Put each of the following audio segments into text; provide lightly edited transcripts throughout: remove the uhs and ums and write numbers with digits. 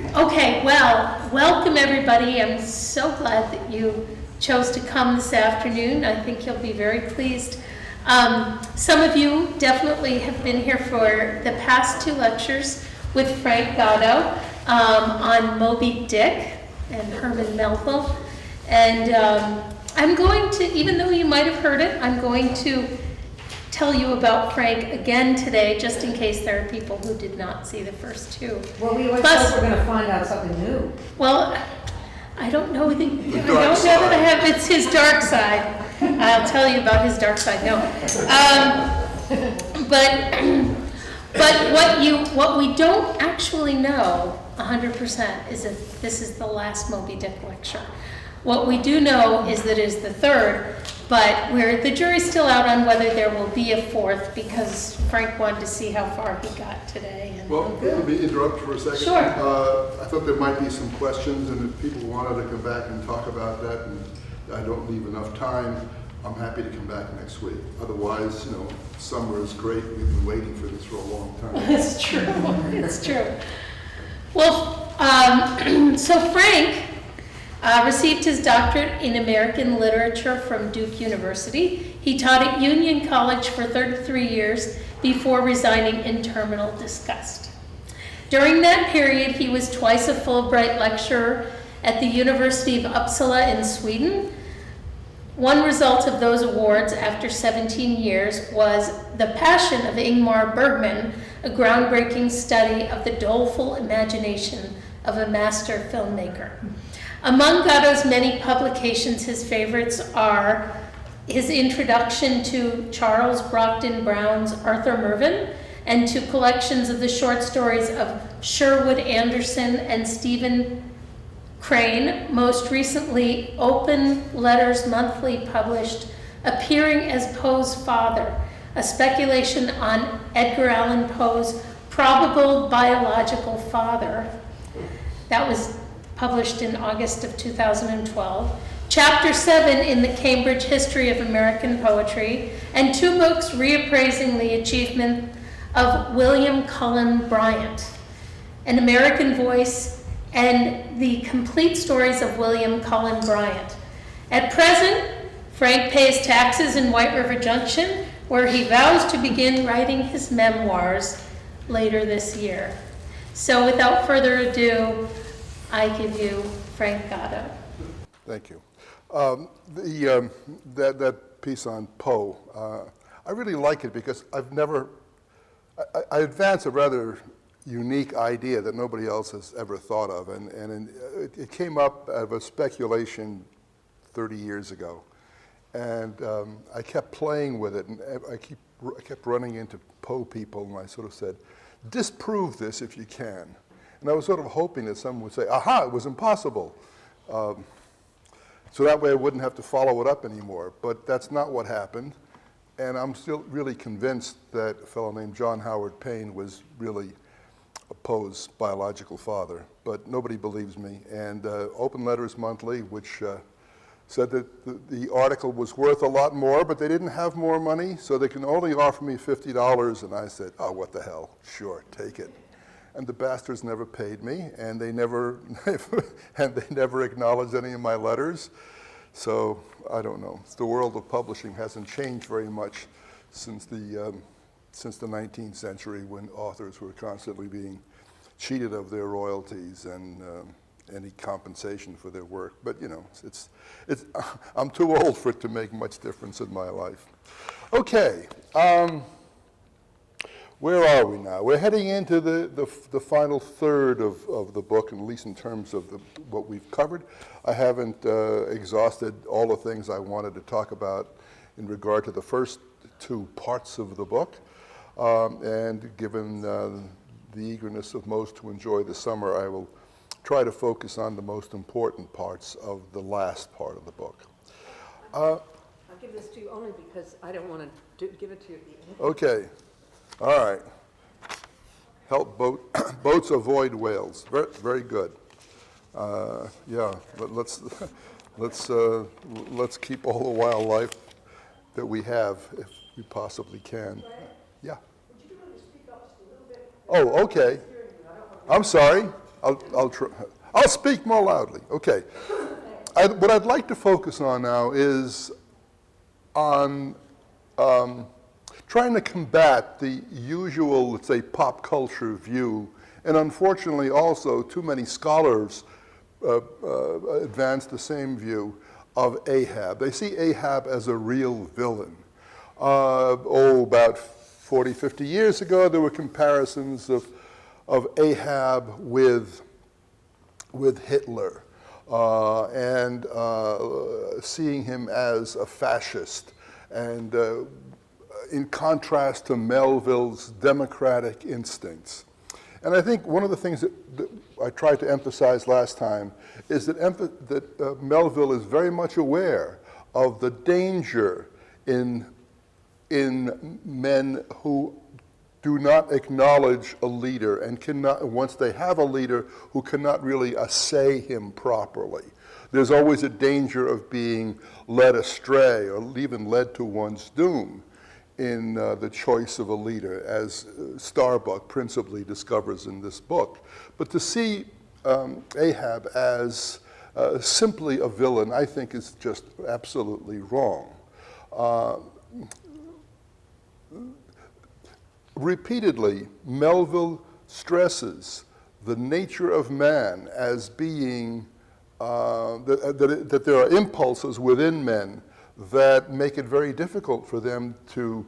Okay, well, welcome everybody. I'm so glad that you chose to come this afternoon. I think you'll be very pleased. Some of you definitely have been here for the past two lectures with Frank Gatto on Moby Dick and Herman Melville. And I'm going to, even though you might have heard it, I'm going to tell you about Frank again today, just in case there are people who did not see the first two. Well, we always thought we're going to find out something new. Well, I don't know that I have, it's his dark side. I'll tell you about his dark side, no. But what we don't actually know 100% is that this is the last Moby Dick lecture. What we do know is that it is the third, but the jury's still out on whether there will be a fourth, because Frank wanted to see how far he got today. Well, let me interrupt for a second. Sure. I thought there might be some questions, and if people wanted to come back and talk about that, and I don't leave enough time, I'm happy to come back next week. Otherwise, summer is great. We've been waiting for this for a long time. It's true. It's true. Well, so Frank received his doctorate in American literature from Duke University. He taught at Union College for 33 years before resigning in terminal disgust. During that period, he was twice a Fulbright lecturer at the University of Uppsala in Sweden. One result of those awards after 17 years was The Passion of Ingmar Bergman, a groundbreaking study of the doleful imagination of a master filmmaker. Among Gatto's many publications, his favorites are his introduction to Charles Brockden Brown's Arthur Mervyn, and to collections of the short stories of Sherwood Anderson and Stephen Crane, most recently Open Letters Monthly published Appearing as Poe's Father, a speculation on Edgar Allan Poe's probable biological father. That was published in August of 2012. Chapter 7 in the Cambridge History of American Poetry, and two books reappraising the achievement of William Cullen Bryant, An American Voice, and the complete stories of William Cullen Bryant. At present, Frank pays taxes in White River Junction, where he vows to begin writing his memoirs later this year. So without further ado, I give you Frank Gatto. Thank you. That piece on Poe, I really like it because I advance a rather unique idea that nobody else has ever thought of, and it came up out of a speculation 30 years ago, and I kept playing with it, and I kept running into Poe people, and I sort of said, disprove this if you can. And I was sort of hoping that someone would say, aha, it was impossible. So that way I wouldn't have to follow it up anymore. But that's not what happened. And I'm still really convinced that a fellow named John Howard Payne was really Poe's biological father. But nobody believes me. And Open Letters Monthly, which said that the article was worth a lot more, but they didn't have more money, so they can only offer me $50. And I said, oh, what the hell? Sure, take it. And the bastards never paid me, and they never acknowledged any of my letters. So I don't know. The world of publishing hasn't changed very much since the 19th century, when authors were constantly being cheated of their royalties and any compensation for their work. But I'm too old for it to make much difference in my life. Okay. Where are we now? We're heading into the final third of the book, and at least in terms of what we've covered. I haven't exhausted all the things I wanted to talk about in regard to the first two parts of the book. And given the eagerness of most to enjoy the summer, I will try to focus on the most important parts of the last part of the book. I'll give this to you only because I don't want to give it to you at the end. Okay. All right. Help boats avoid whales. Very, very good. Yeah. Let's keep all the wildlife that we have, if we possibly can. Yeah. Would you mind to speak up just a little bit? Oh, okay. I'm sorry. I'll speak more loudly. Okay. What I'd like to focus on now is on trying to combat the usual, let's say, pop culture view, and unfortunately also too many scholars advance the same view of Ahab. They see Ahab as a real villain. About 40, 50 years ago, there were comparisons of Ahab with Hitler, and seeing him as a fascist, and in contrast to Melville's democratic instincts. And I think one of the things that I tried to emphasize last time is that Melville is very much aware of the danger in men who do not acknowledge a leader and cannot, once they have a leader, who cannot really assay him properly. There's always a danger of being led astray or even led to one's doom in the choice of a leader, as Starbuck principally discovers in this book. But to see Ahab as simply a villain, I think is just absolutely wrong. Repeatedly, Melville stresses the nature of man as being, that there are impulses within men that make it very difficult for them to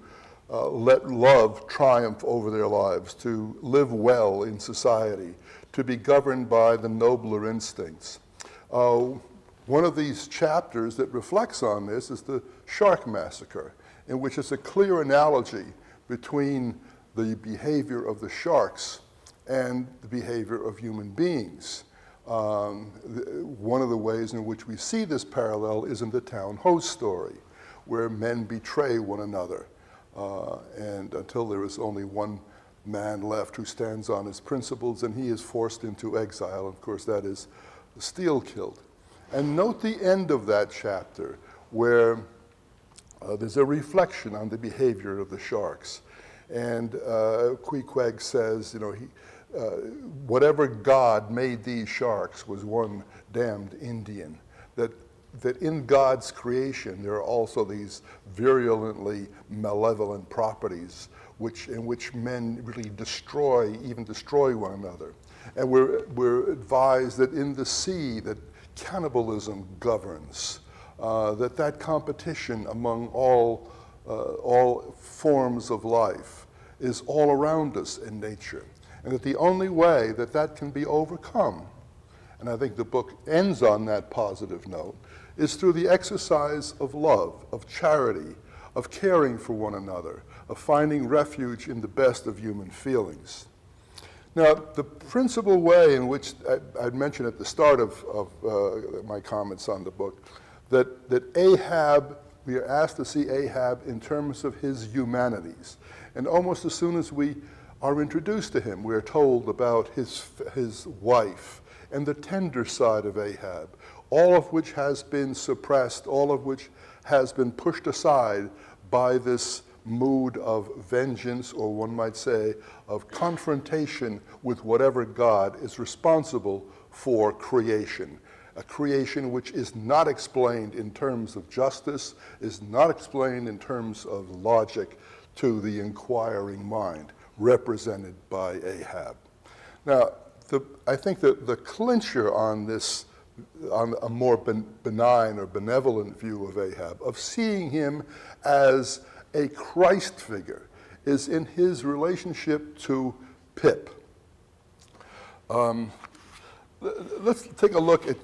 let love triumph over their lives, to live well in society, to be governed by the nobler instincts. One of these chapters that reflects on this is the Shark Massacre, in which it's a clear analogy between the behavior of the sharks and the behavior of human beings. One of the ways in which we see this parallel is in the town host story, where men betray one another, and until there is only one man left who stands on his principles, and he is forced into exile. Of course, that is steel-killed. And note the end of that chapter, where there's a reflection on the behavior of the sharks. And Queequeg says, whatever God made these sharks was one damned Indian. That in God's creation there are also these virulently malevolent properties in which men really destroy one another. And we're advised that in the sea that cannibalism governs, that competition among all forms of life is all around us in nature, and that the only way that can be overcome, and I think the book ends on that positive note, is through the exercise of love, of charity, of caring for one another, of finding refuge in the best of human feelings. Now, the principal way in which I'd mentioned at the start of my comments on the book, that Ahab, we are asked to see Ahab in terms of his humanities. And almost as soon as we are introduced to him, we are told about his wife and the tender side of Ahab, all of which has been suppressed, all of which has been pushed aside by this mood of vengeance, or one might say of confrontation with whatever God is responsible for creation. A creation which is not explained in terms of justice, is not explained in terms of logic to the inquiring mind, represented by Ahab. Now, I think that the clincher on this, on a more benign or benevolent view of Ahab, of seeing him as a Christ figure, is in his relationship to Pip. Let's take a look at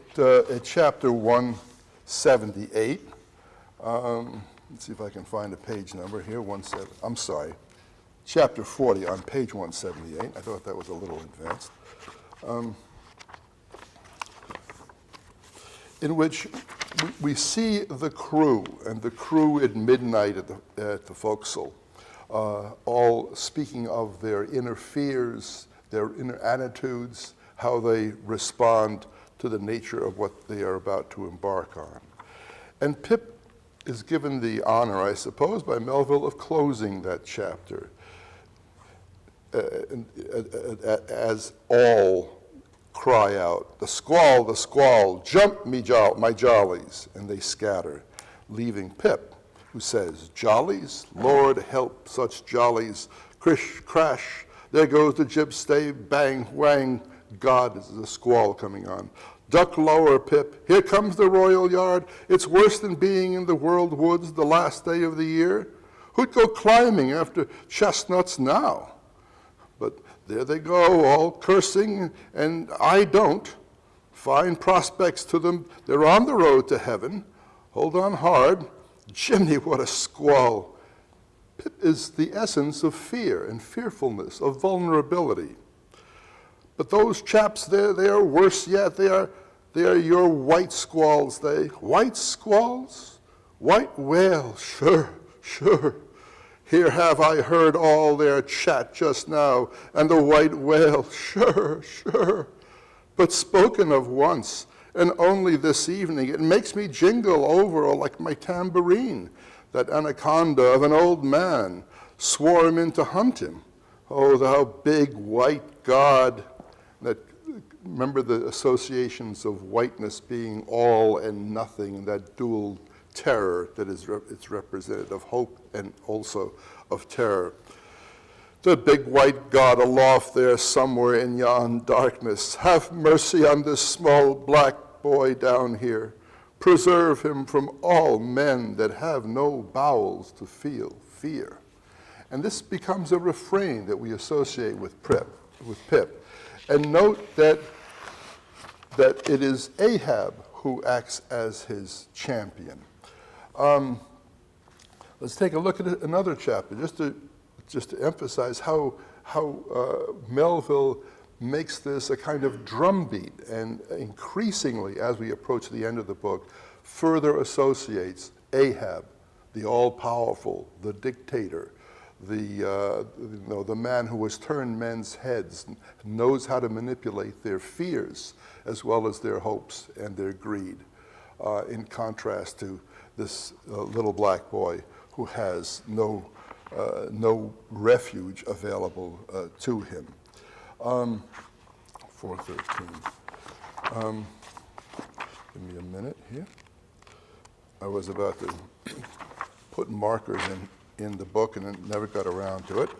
chapter 178. Let's see if I can find a page number here. I'm sorry, chapter 40 on page 178. I thought that was a little advanced. In which we see the crew, and the crew at midnight at the forecastle, all speaking of their inner fears, their inner attitudes, how they respond to the nature of what they are about to embark on. And Pip is given the honor, I suppose, by Melville of closing that chapter, as all cry out, the squall, jump me my jollies, and they scatter, leaving Pip, who says, jollies, Lord help such jollies, crish, crash, there goes the jibstay, bang, whang, God, is the squall coming on. Duck lower, Pip, here comes the royal yard, it's worse than being in the world woods the last day of the year. Who'd go climbing after chestnuts now? But there they go, all cursing, and I don't. Fine prospects to them, they're on the road to heaven. Hold on hard. Jiminy, what a squall. Pip is the essence of fear and fearfulness, of vulnerability. But those chaps, they are worse yet. They are your white squalls, they. White squalls? White whale, sure. Here have I heard all their chat just now, and the white whale, sure. But spoken of once, and only this evening, it makes me jingle over like my tambourine. That anaconda of an old man swore him in to hunt him. Oh, thou big white God. Remember the associations of whiteness being all and nothing, and that dual terror that it's represented of hope and also of terror. The big white God aloft there somewhere in yon darkness, have mercy on this small black boy down here. Preserve him from all men that have no bowels to feel fear. And this becomes a refrain that we associate with Pip. And note that it is Ahab who acts as his champion. Let's take a look at another chapter, just to emphasize how Melville makes this a kind of drumbeat, and increasingly, as we approach the end of the book, further associates Ahab, the all-powerful, the dictator, the man who has turned men's heads, knows how to manipulate their fears as well as their hopes and their greed, in contrast to this little black boy who has no refuge available to him. 413. Give me a minute here. I was about to put markers in the book and never got around to it.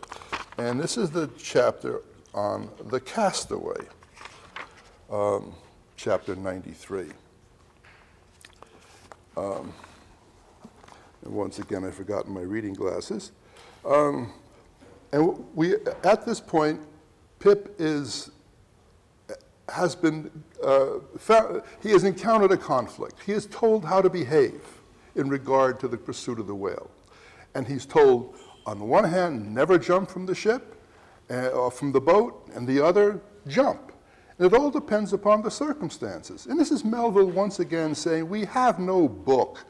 And this is the chapter on the castaway, chapter 93. And once again, I've forgotten my reading glasses. And at this point, Pip has encountered a conflict. He is told how to behave in regard to the pursuit of the whale. And he's told, on the one hand, never jump from the ship or from the boat, and the other, jump. And it all depends upon the circumstances. And this is Melville once again saying, we have no book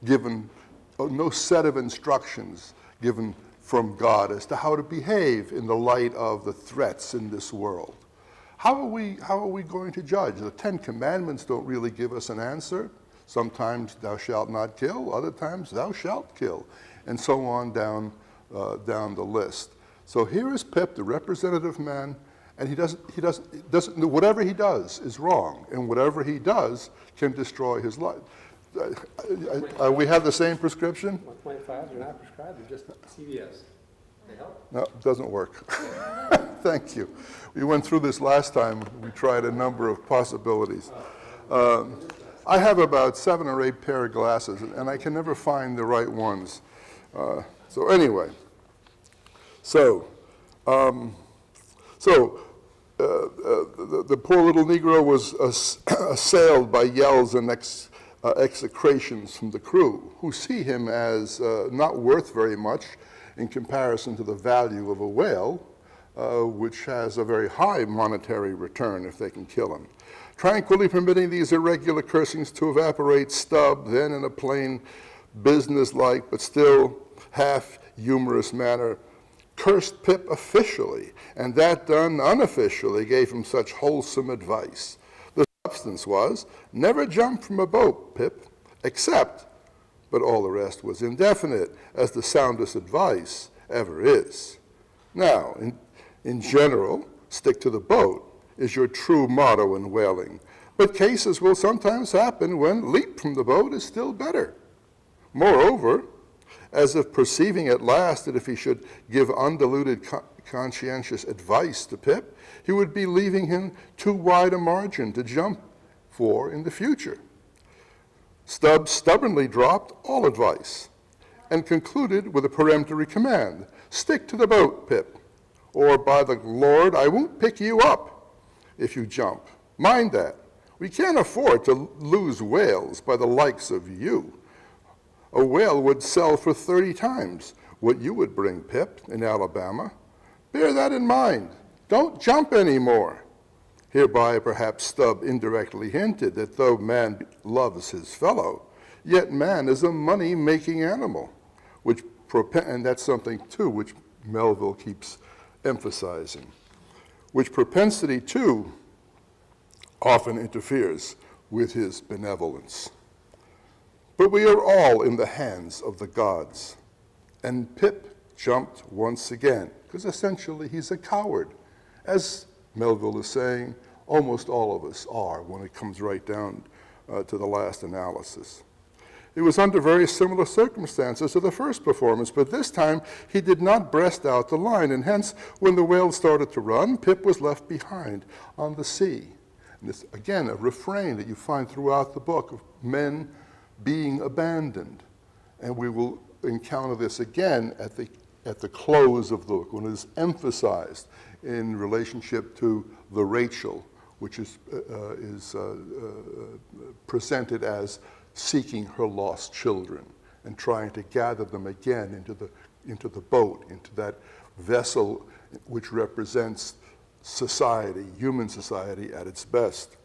given, no set of instructions given from God as to how to behave in the light of the threats in this world. How are we going to judge? The 10 Commandments don't really give us an answer. Sometimes thou shalt not kill, other times thou shalt kill, and so on down the list. So here is Pip, the representative man, and he doesn't, whatever he does is wrong, and whatever he does can destroy his life. We have the same prescription? 125, they're not prescribed, they're just CVS. They help? No, it doesn't work. Thank you. We went through this last time. We tried a number of possibilities. I have about 7 or 8 pair of glasses, and I can never find the right ones. So anyway, the poor little Negro was assailed by yells and execrations from the crew, who see him as not worth very much in comparison to the value of a whale, which has a very high monetary return if they can kill him. Tranquilly permitting these irregular cursings to evaporate, Stubb, then in a plain business-like but still half humorous manner, cursed Pip officially, and that done unofficially gave him such wholesome advice. The substance was, never jump from a boat, Pip, except, but all the rest was indefinite, as the soundest advice ever is. Now, in general, stick to the boat, is your true motto in whaling. But cases will sometimes happen when leap from the boat is still better. Moreover, as if perceiving at last that if he should give undiluted conscientious advice to Pip, he would be leaving him too wide a margin to jump for in the future. Stubbs stubbornly dropped all advice and concluded with a peremptory command: "Stick to the boat, Pip, or by the Lord, I won't pick you up if you jump. Mind that. We can't afford to lose whales by the likes of you. A whale would sell for 30 times what you would bring, Pip, in Alabama. Bear that in mind. Don't jump anymore." Hereby perhaps Stubb indirectly hinted that though man loves his fellow, yet man is a money-making animal, and that's something too which Melville keeps emphasizing, which propensity too often interferes with his benevolence. But we are all in the hands of the gods, and Pip jumped once again, because essentially he's a coward, as Melville is saying almost all of us are when it comes right down to the last analysis. It was under very similar circumstances to the first performance, but this time he did not breast out the line, and hence when the whale started to run, Pip was left behind on the sea. And this, again, a refrain that you find throughout the book of men being abandoned. And we will encounter this again at the close of the book, when it is emphasized in relationship to the Rachel, which is presented as seeking her lost children and trying to gather them again into the boat, into that vessel which represents society, human society at its best.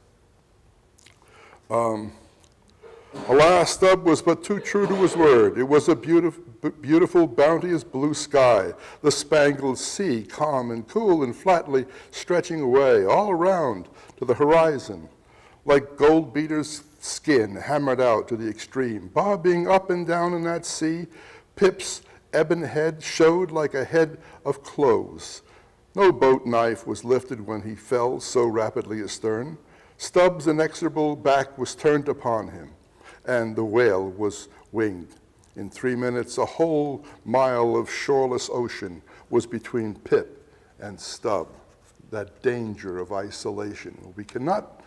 Alas, Stubb was but too true to his word. It was a beautiful, bounteous blue sky, the spangled sea, calm and cool and flatly stretching away all around to the horizon, like gold beater's skin hammered out to the extreme. Bobbing up and down in that sea, Pip's ebon head showed like a head of cloves. No boat knife was lifted when he fell so rapidly astern. Stubb's inexorable back was turned upon him, and the whale was winged. In 3 minutes, a whole mile of shoreless ocean was between Pip and Stubb. That danger of isolation. We cannot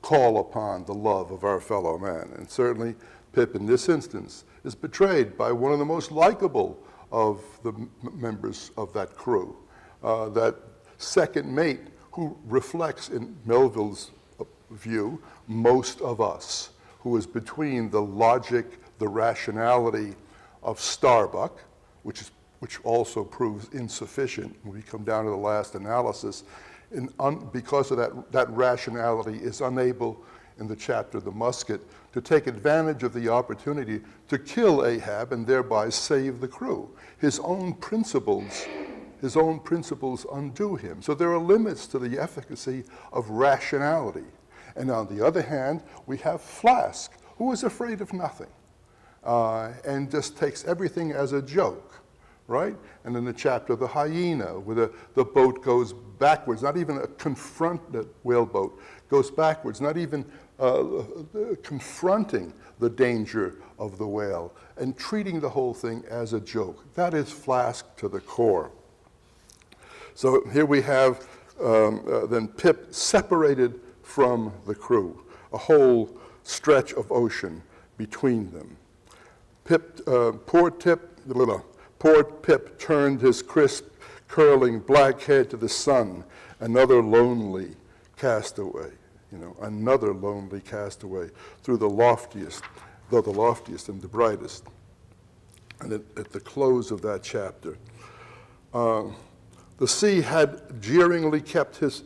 call upon the love of our fellow man, and certainly Pip in this instance is betrayed by one of the most likable of the members of that crew, that second mate who reflects, in Melville's view, most of us, who is between the logic, the rationality of Starbuck, which also proves insufficient when we come down to the last analysis, because of that rationality is unable, in the chapter The Musket, to take advantage of the opportunity to kill Ahab and thereby save the crew. His own principles undo him. So there are limits to the efficacy of rationality. And on the other hand, we have Flask, who is afraid of nothing and just takes everything as a joke, right? And in the chapter The Hyena, where the boat goes backwards, not even the whaleboat goes backwards, not even confronting the danger of the whale and treating the whole thing as a joke. That is Flask to the core. So here we have then Pip separated from the crew, a whole stretch of ocean between them. Poor Pip turned his crisp, curling black head to the sun, another lonely castaway, another lonely castaway through the loftiest and the brightest. And at the close of that chapter, the sea had jeeringly kept his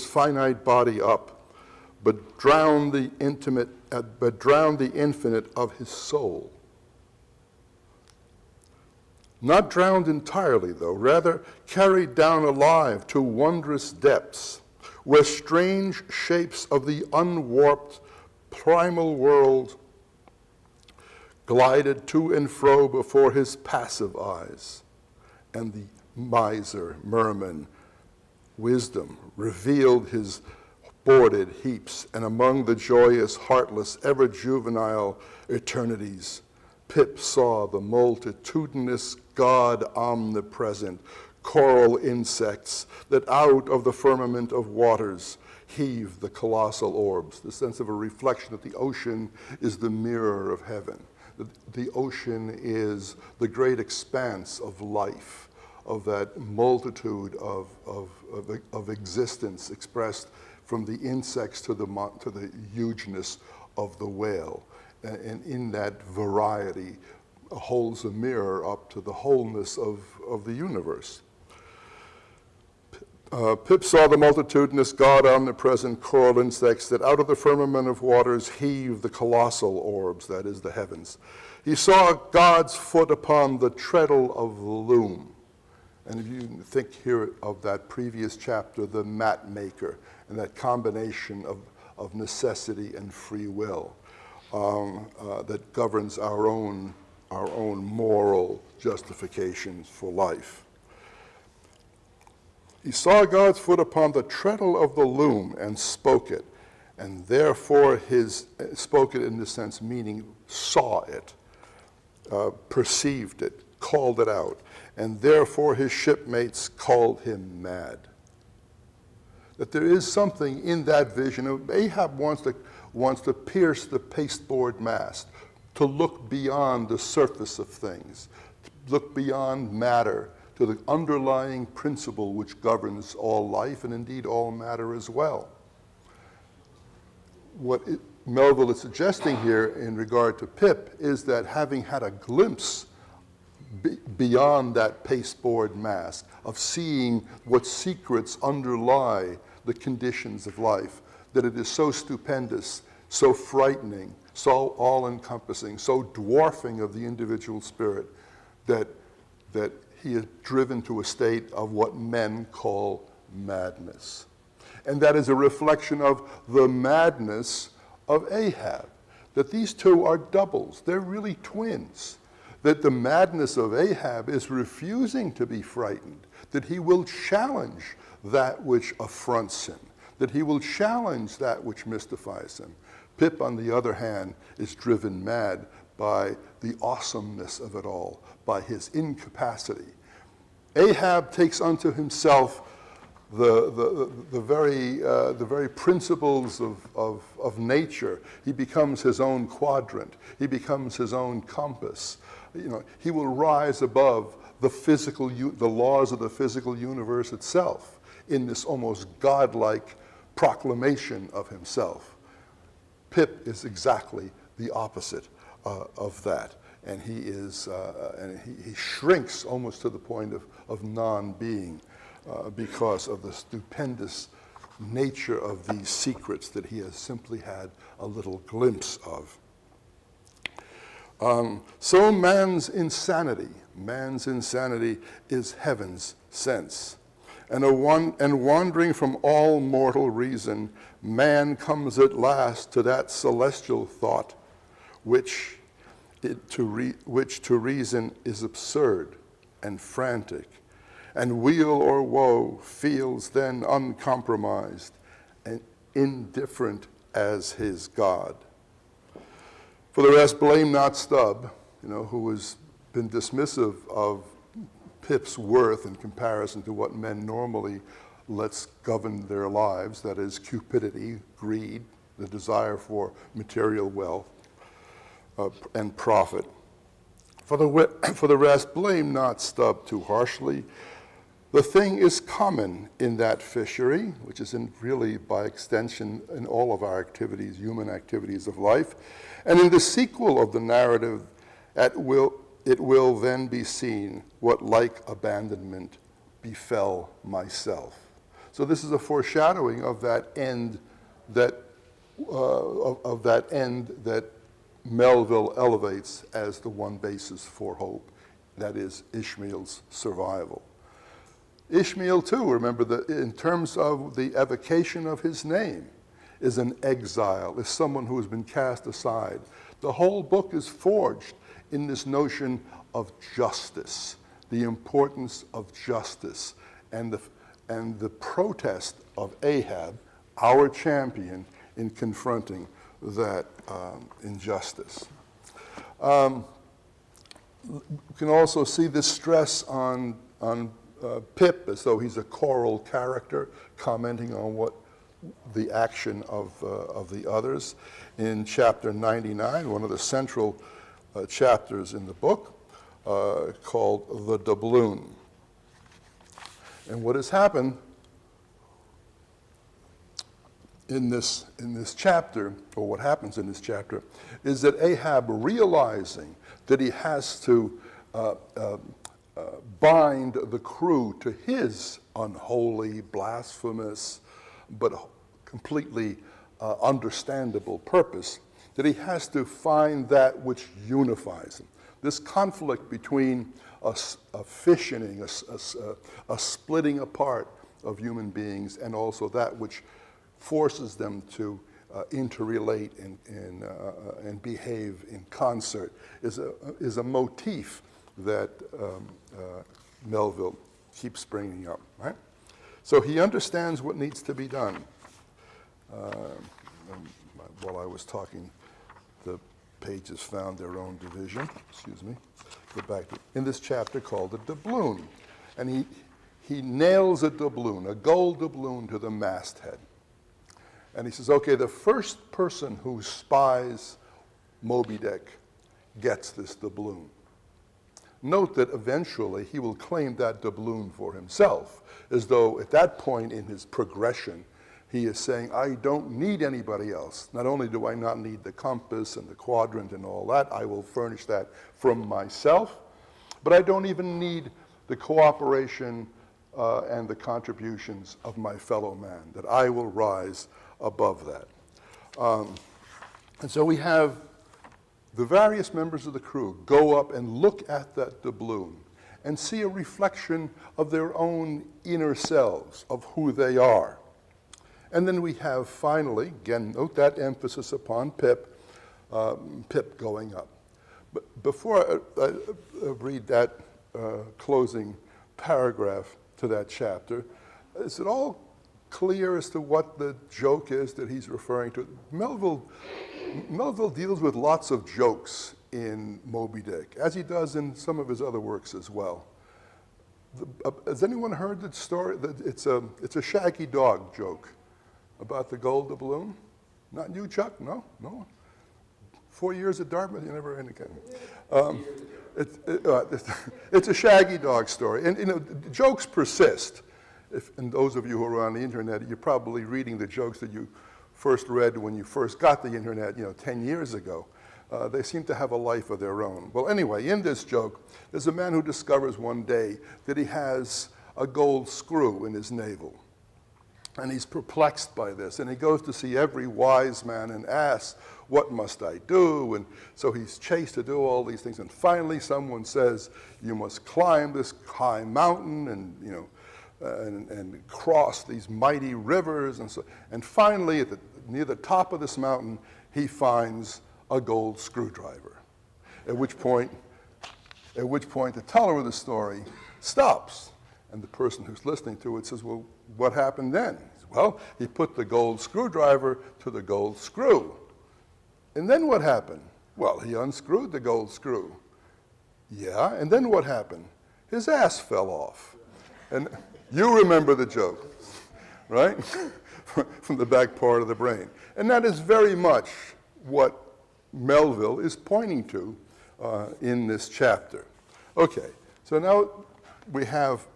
finite body up, but drowned the infinite of his soul. Not drowned entirely, though, rather carried down alive to wondrous depths, where strange shapes of the unwarped primal world glided to and fro before his passive eyes, and the miser, merman, wisdom, revealed his boarded heaps, and among the joyous, heartless, ever juvenile eternities, Pip saw the multitudinous God omnipresent, coral insects that out of the firmament of waters heave the colossal orbs, the sense of a reflection that the ocean is the mirror of heaven. The ocean is the great expanse of life, of that multitude of existence expressed from the insects to the hugeness of the whale. And in that variety holds a mirror up to the wholeness of the universe. Pip saw the multitudinous God omnipresent coral insects that out of the firmament of waters heave the colossal orbs, that is the heavens. He saw God's foot upon the treadle of the loom. And if you think here of that previous chapter, the mat maker, and that combination of necessity and free will that governs our own moral justifications for life. He saw God's foot upon the treadle of the loom and spoke it, and therefore spoke it in the sense meaning saw it, perceived it, called it out, and therefore his shipmates called him mad. That there is something in that vision. Ahab wants to pierce the pasteboard mast, to look beyond the surface of things, to look beyond matter, to the underlying principle which governs all life and indeed all matter as well. What Melville is suggesting here in regard to Pip is that having had a glimpse beyond that pasteboard mask of seeing what secrets underlie the conditions of life, that it is so stupendous, so frightening, so all-encompassing, so dwarfing of the individual spirit that he is driven to a state of what men call madness. And that is a reflection of the madness of Ahab, that these two are doubles. They're really twins. That the madness of Ahab is refusing to be frightened, that he will challenge that which affronts him, that he will challenge that which mystifies him. Pip, on the other hand, is driven mad by the awesomeness of it all, by his incapacity. Ahab takes unto himself the very principles of nature. He becomes his own quadrant. He becomes his own compass. He will rise above the laws of the physical universe itself in this almost godlike proclamation of himself. Pip is exactly the opposite of that, and he shrinks almost to the point of non-being because of the stupendous nature of these secrets that he has simply had a little glimpse of. So man's insanity is heaven's sense. And wandering from all mortal reason, man comes at last to that celestial thought which to reason is absurd and frantic, and weal or woe feels then uncompromised and indifferent as his God. For the rest, blame not Stubb, who has been dismissive of Pip's worth in comparison to what men normally lets govern their lives, that is cupidity, greed, the desire for material wealth and profit. For the rest, blame not Stubb too harshly. The thing is common in that fishery, which is really by extension in all of our activities, human activities of life. And in the sequel of the narrative, it will then be seen what like abandonment befell myself. So this is a foreshadowing of that end that Melville elevates as the one basis for hope, that is Ishmael's survival. Ishmael too, remember that in terms of the evocation of his name, is an exile, is someone who has been cast aside. The whole book is forged in this notion of justice, the importance of justice and the protest of Ahab, our champion, in confronting that injustice. You can also see this stress on Pip, as though he's a choral character, commenting on what the action of the others. In chapter 99, one of the central chapters in the book, called The Doubloon. And what has happened in this chapter, or what happens in this chapter, is that Ahab, realizing that he has to bind the crew to his unholy, blasphemous, but completely understandable purpose, that he has to find that which unifies him. This conflict between a fissioning, a splitting apart of human beings, and also that which forces them to interrelate and behave in concert is a motif that Melville keeps bringing up, right? So he understands what needs to be done. While I was talking, the pages found their own division. Excuse me. Go back to in this chapter called the doubloon, and he nails a doubloon, a gold doubloon, to the masthead. And he says, okay, the first person who spies Moby Dick gets this doubloon. Note that eventually he will claim that doubloon for himself, as though at that point in his progression, he is saying, I don't need anybody else. Not only do I not need the compass and the quadrant and all that, I will furnish that from myself, but I don't even need the cooperation and the contributions of my fellow man, that I will rise above that. And so we have the various members of the crew go up and look at that doubloon and see a reflection of their own inner selves, of who they are. And then we have finally, again, note that emphasis upon Pip, Pip going up. But before I read that closing paragraph to that chapter, is it all clear as to what the joke is that he's referring to? Melville deals with lots of jokes in Moby Dick, as he does in some of his other works as well. Has anyone heard the story? It's a shaggy dog joke about the gold doubloon? Not you, Chuck? No? No? 4 years at Dartmouth, you never heard it. It's a shaggy dog story. And, you know, jokes persist. And those of you who are on the internet, you're probably reading the jokes that you first read when you first got the internet, 10 years ago. They seem to have a life of their own. Well, anyway, in this joke, there's a man who discovers one day that he has a gold screw in his navel. And he's perplexed by this. And he goes to see every wise man and asks, what must I do? And so he's chased to do all these things. And finally, someone says, you must climb this high mountain and, and cross these mighty rivers. And finally, near the top of this mountain, he finds a gold screwdriver. At which point the teller of the story stops. And the person who's listening to it says, well, what happened then? He says, well, he put the gold screwdriver to the gold screw. And then what happened? Well, he unscrewed the gold screw. Yeah, and then what happened? His ass fell off. And you remember the joke, right? From the back part of the brain. And that is very much what Melville is pointing to in this chapter. Okay, so now we have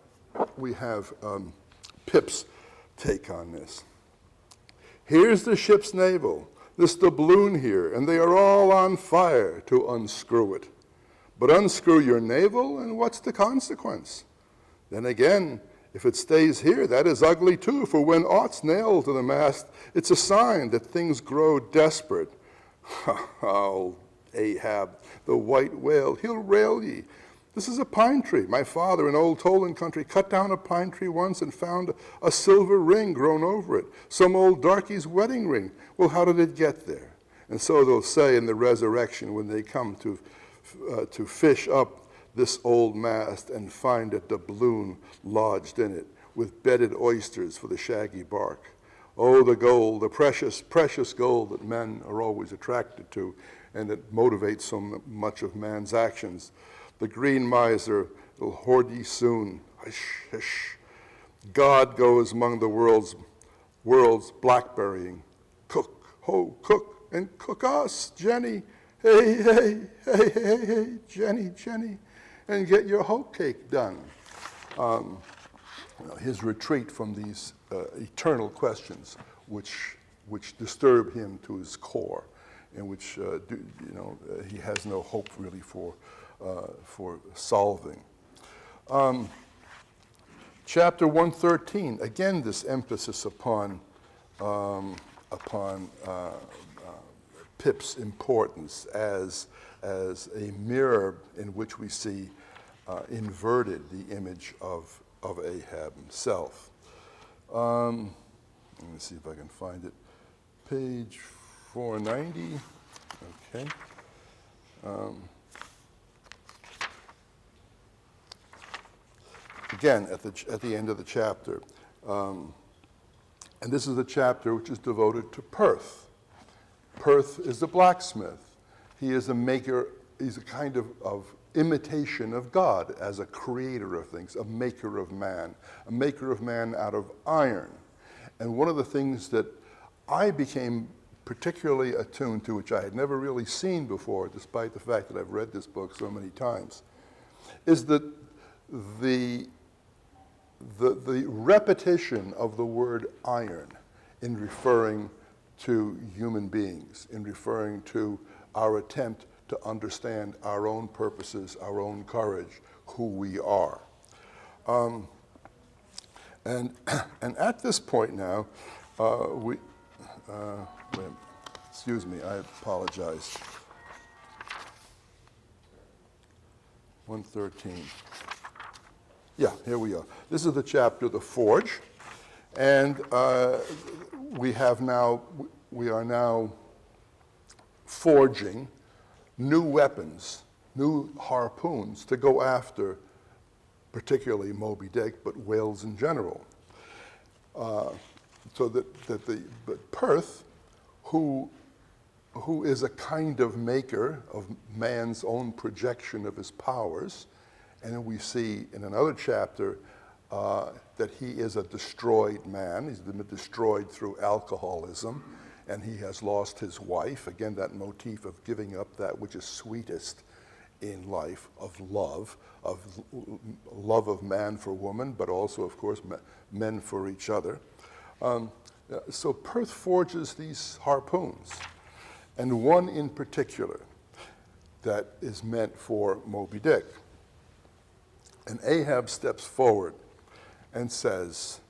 Pip's take on this. Here's the ship's navel, this doubloon here, and they are all on fire to unscrew it. But unscrew your navel, and what's the consequence? Then again, if it stays here, that is ugly too, for when aught's nailed to the mast, it's a sign that things grow desperate. Oh, Ahab, the white whale, he'll rail ye. This is a pine tree. My father in old Toland country cut down a pine tree once and found a silver ring grown over it, some old darky's wedding ring. Well, how did it get there? And so they'll say in the resurrection when they come to fish up this old mast and find a doubloon lodged in it, with bedded oysters for the shaggy bark. Oh, the gold, the precious, precious gold that men are always attracted to and that motivates so much of man's actions. The green miser will hoard ye soon. Hush, hush. God goes among the world's blackberrying. Cook, ho, cook, and cook us, Jenny. Hey, hey, hey, hey, hey, Jenny, Jenny, and get your hoe cake done. His retreat from these eternal questions, which disturb him to his core, and which he has no hope really for solving. Chapter 113, again this emphasis upon Pip's importance as a mirror in which we see inverted the image of Ahab himself. Let me see if I can find it. Page 490. Okay. Again, at the end of the chapter, and this is the chapter which is devoted to Perth. Perth is the blacksmith. He is a maker. He's a kind of imitation of God as a creator of things, a maker of man out of iron. And one of the things that I became particularly attuned to, which I had never really seen before, despite the fact that I've read this book so many times, is that the repetition of the word iron in referring to human beings, in referring to our attempt to understand our own purposes, our own courage, who we are. And at this point now, excuse me, I apologize. 113. Yeah, here we are. This is the chapter, The Forge, and we are now forging new weapons, new harpoons to go after particularly Moby Dick, but whales in general. But Perth, who is a kind of maker of man's own projection of his powers, and then we see in another chapter that he is a destroyed man. He's been destroyed through alcoholism, and he has lost his wife. Again, that motif of giving up that which is sweetest in life, of love of man for woman, but also, of course, men for each other. So Perth forges these harpoons, and one in particular that is meant for Moby Dick. And Ahab steps forward and says,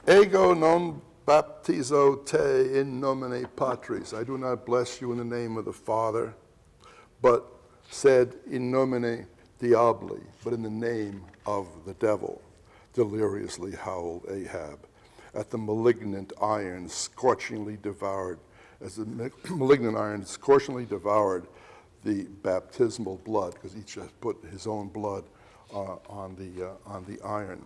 Ego non baptizo te in nomine Patris. I do not bless you in the name of the Father, but said in nomine Diabli, but in the name of the devil. Deliriously howled Ahab at the malignant iron scorchingly devoured, as the malignant iron scorchingly devoured the baptismal blood, because each has put his own blood on the iron.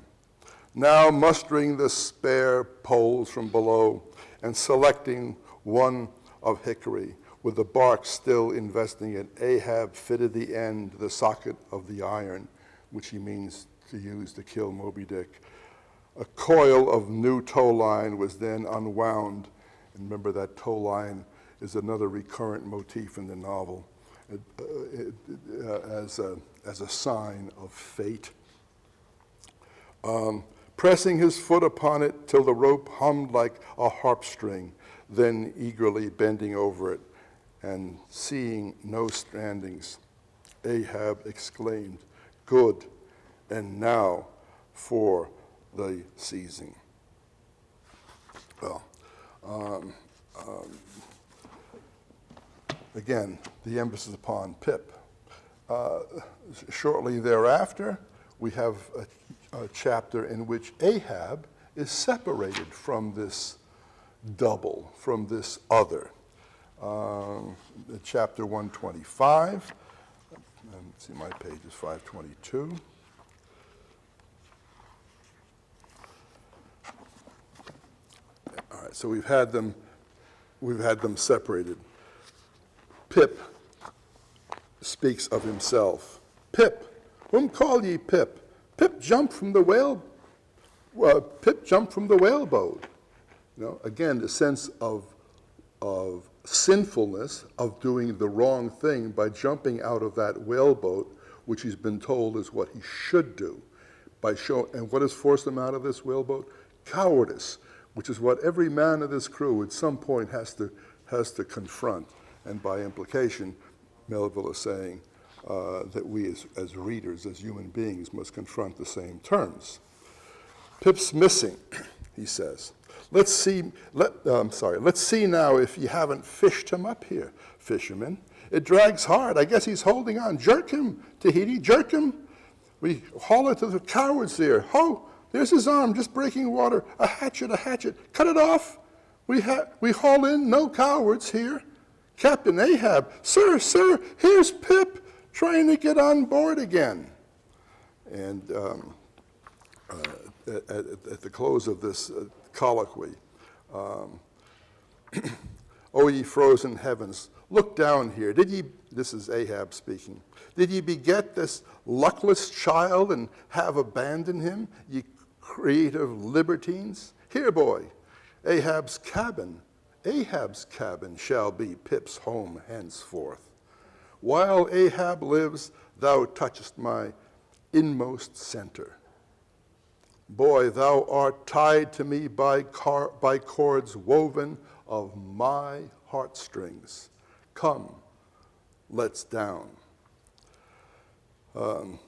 Now mustering the spare poles from below and selecting one of hickory, with the bark still investing it, Ahab fitted the end to the socket of the iron, which he means to use to kill Moby Dick. A coil of new tow line was then unwound. And remember, that tow line is another recurrent motif in the novel as a sign of fate. Pressing his foot upon it till the rope hummed like a harp string, then eagerly bending over it, and seeing no strandings, Ahab exclaimed, "Good, and now for the seizing." Well, again, the emphasis upon Pip. Shortly thereafter, we have a chapter in which Ahab is separated from this double, from this other. Chapter 125, let's see, my page is 522. All right, so we've had them separated. Pip speaks of himself. Pip, whom call ye Pip? Pip jumped from the whaleboat. You know, again, the sense of sinfulness, of doing the wrong thing by jumping out of that whaleboat, which he's been told is what he should do. And what has forced him out of this whaleboat? Cowardice, which is what every man of this crew at some point has to confront. And by implication, Melville is saying that we as readers, as human beings, must confront the same terms. Pip's missing, he says. Let's see now if you haven't fished him up here, fishermen. It drags hard. I guess he's holding on. Jerk him, Tahiti, jerk him. We haul it to the cowards there. Ho, there's his arm, just breaking water. A hatchet. Cut it off. We haul in, no cowards here. Captain Ahab, sir, here's Pip trying to get on board again. And at the close of this colloquy, O ye frozen heavens, look down here. This is Ahab speaking, did ye beget this luckless child and have abandoned him, ye creative libertines? Here, boy, Ahab's cabin shall be Pip's home henceforth. While Ahab lives, thou touchest my inmost center. Boy, thou art tied to me by cords woven of my heartstrings. Come, let's down. Oh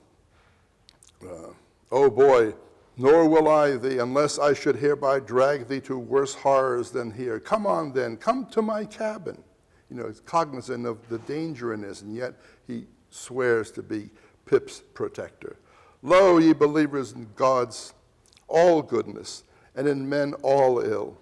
boy, nor will I thee, unless I should hereby drag thee to worse horrors than here. Come on then, come to my cabin. You know, he's cognizant of the danger in this, and yet he swears to be Pip's protector. Lo, ye believers in God's all goodness, and in men all ill.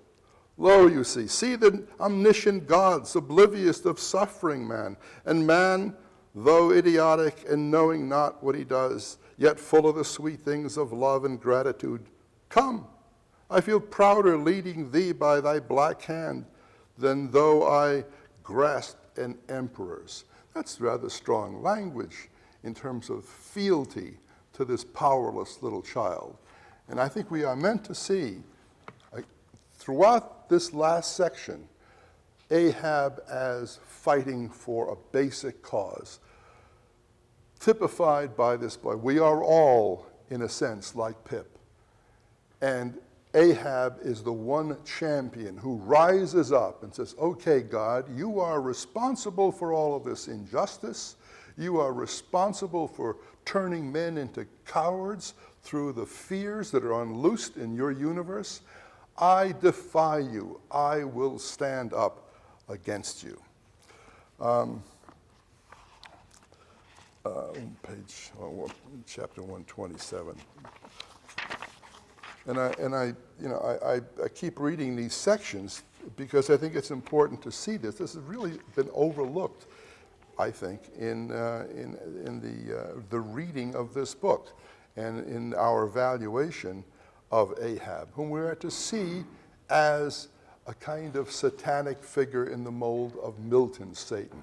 Lo, you see the omniscient God's oblivious of suffering man, and man, though idiotic and knowing not what he does, yet full of the sweet things of love and gratitude. Come, I feel prouder leading thee by thy black hand than though I grasped an emperor's. That's rather strong language in terms of fealty to this powerless little child. And I think we are meant to see, throughout this last section, Ahab as fighting for a basic cause, typified by this boy. We are all, in a sense, like Pip. And Ahab is the one champion who rises up and says, okay, God, you are responsible for all of this injustice. You are responsible for turning men into cowards through the fears that are unloosed in your universe. I defy you. I will stand up against you. Chapter 127. And I keep reading these sections because I think it's important to see this. This has really been overlooked, I think, in the reading of this book and in our evaluation of Ahab, whom we are to see as a kind of satanic figure in the mold of Milton's Satan.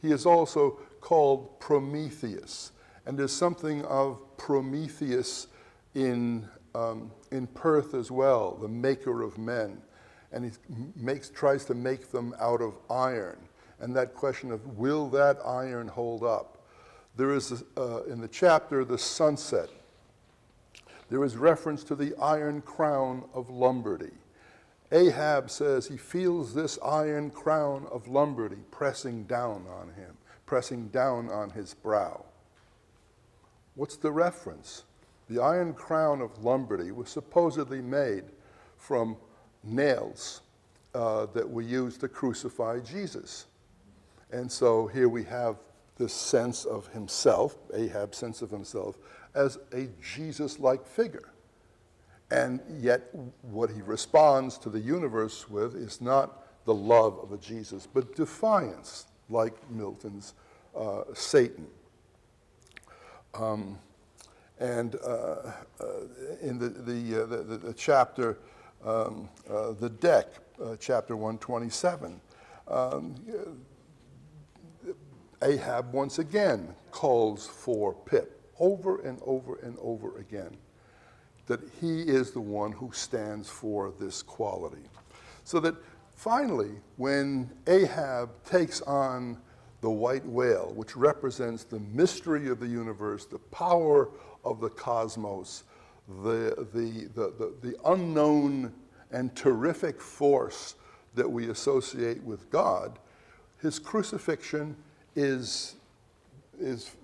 He is also called Prometheus, and there's something of Prometheus in Perth as well, the maker of men, and he tries to make them out of iron. And that question of, will that iron hold up? There is, in the chapter, The Sunset, there is reference to the iron crown of Lombardy. Ahab says he feels this iron crown of Lombardy pressing down on him, pressing down on his brow. What's the reference? The iron crown of Lombardy was supposedly made from nails that were used to crucify Jesus. And so here we have this sense of himself, Ahab's sense of himself, as a Jesus-like figure. And yet what he responds to the universe with is not the love of a Jesus, but defiance, like Milton's Satan. And in the chapter, the deck, chapter 127, Ahab once again calls for Pip over and over and over again, that he is the one who stands for this quality. So that finally, when Ahab takes on the white whale, which represents the mystery of the universe, the power of the cosmos, the unknown and terrific force that we associate with God, his crucifixion is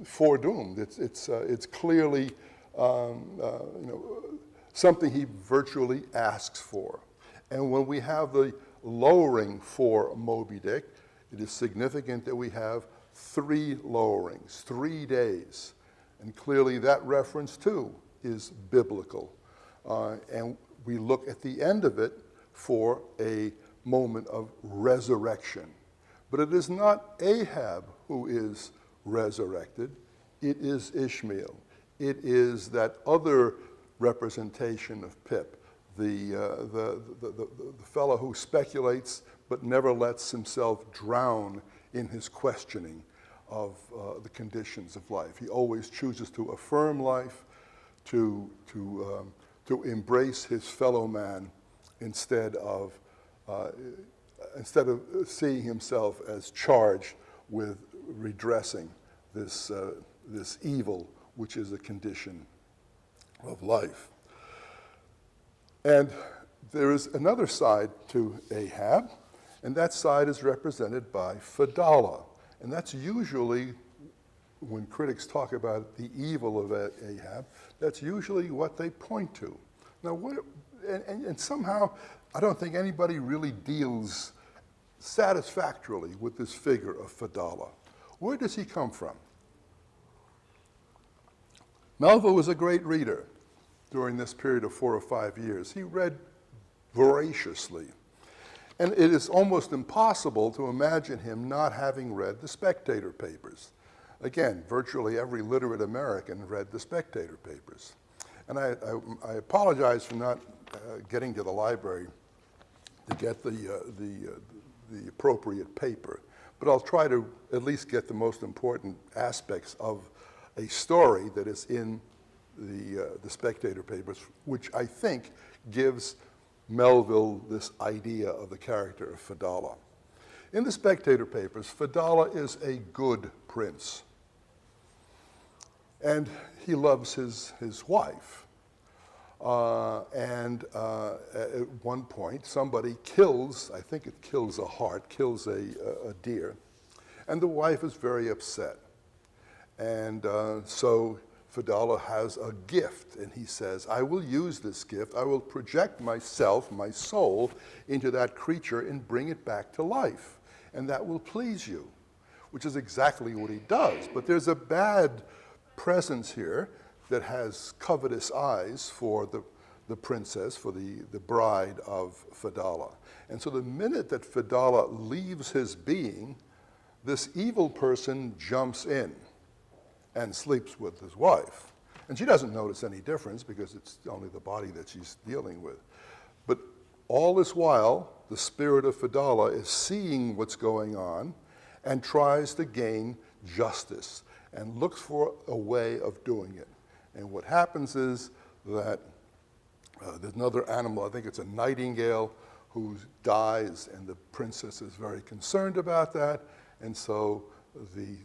foredoomed. It's clearly something he virtually asks for. And when we have the lowering for Moby Dick, it is significant that we have 3 lowerings, 3 days. And clearly that reference too is biblical. And we look at the end of it for a moment of resurrection. But it is not Ahab who is resurrected, it is Ishmael. It is that other representation of Pip, the fellow who speculates but never lets himself drown in his questioning of the conditions of life. He always chooses to affirm life, to embrace his fellow man instead of seeing himself as charged with redressing this evil, which is a condition of life. And there is another side to Ahab, and that side is represented by Fedallah. And that's usually, when critics talk about the evil of Ahab, that's usually what they point to. Now, and somehow, I don't think anybody really deals satisfactorily with this figure of Fedallah. Where does he come from? Melville was a great reader during this period of 4 or 5 years. He read voraciously. And it is almost impossible to imagine him not having read the Spectator papers. Again, virtually every literate American read the Spectator papers. And I apologize for not getting to the library to get the appropriate paper, but I'll try to at least get the most important aspects of a story that is in the Spectator papers, which I think gives Melville this idea of the character of Fedallah. In the Spectator papers, Fedallah is a good prince, and he loves his wife. At one point, somebody kills, I think it kills a hart, kills a deer, and the wife is very upset. And so Fedallah has a gift, and he says, I will use this gift, I will project myself, my soul, into that creature and bring it back to life, and that will please you, which is exactly what he does. But there's a bad presence here that has covetous eyes for the princess, for the bride of Fedallah. And so the minute that Fedallah leaves his being, this evil person jumps in and sleeps with his wife. And she doesn't notice any difference because it's only the body that she's dealing with. But all this while, the spirit of Fedallah is seeing what's going on and tries to gain justice and looks for a way of doing it. And what happens is that there's another animal, I think it's a nightingale, who dies, and the princess is very concerned about that. And so the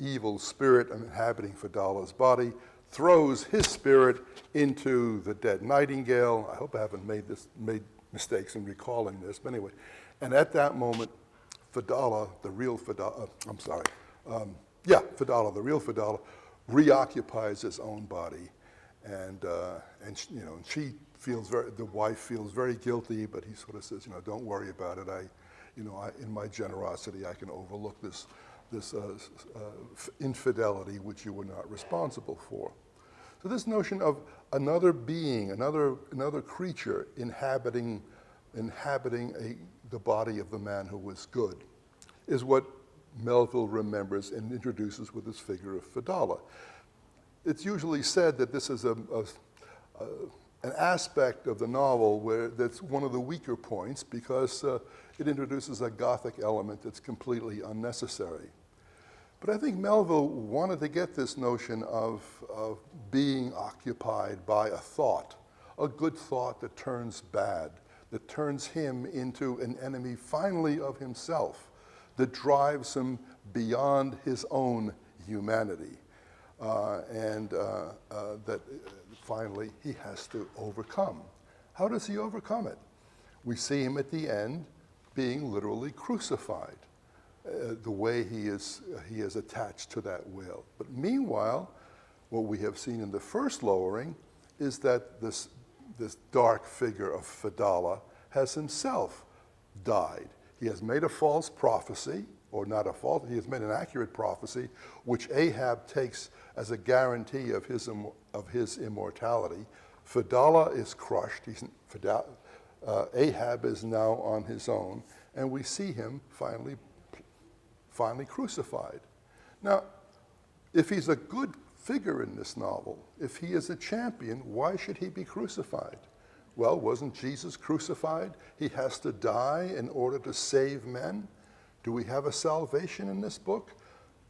evil spirit inhabiting Fedallah's body throws his spirit into the dead nightingale. I hope I haven't made mistakes in recalling this, but anyway. And at that moment, Fedallah, the real Fedallah, Fedallah, the real Fedallah, reoccupies his own body, and she feels the wife feels very guilty, but he sort of says, don't worry about it. In my generosity, I can overlook this infidelity which you were not responsible for. So this notion of another being, another creature inhabiting the body of the man who was good is what Melville remembers and introduces with this figure of Fedallah. it's usually said that this is an aspect of the novel that's one of the weaker points because it introduces a Gothic element that's completely unnecessary. But I think Melville wanted to get this notion of being occupied by a thought, a good thought that turns bad, that turns him into an enemy finally of himself, that drives him beyond his own humanity, and that finally he has to overcome. How does he overcome it? We see him at the end being literally crucified, the way he is attached to that whale. But meanwhile, what we have seen in the first lowering is that this dark figure of Fedallah has himself died. He has made a false prophecy, or not a false, he has made an accurate prophecy, which Ahab takes as a guarantee of his immortality. Fedallah is crushed. Ahab is now on his own, and we see him finally crucified. Now, if he's a good figure in this novel, if he is a champion, why should he be crucified? Well, wasn't Jesus crucified? He has to die in order to save men. Do we have a salvation in this book?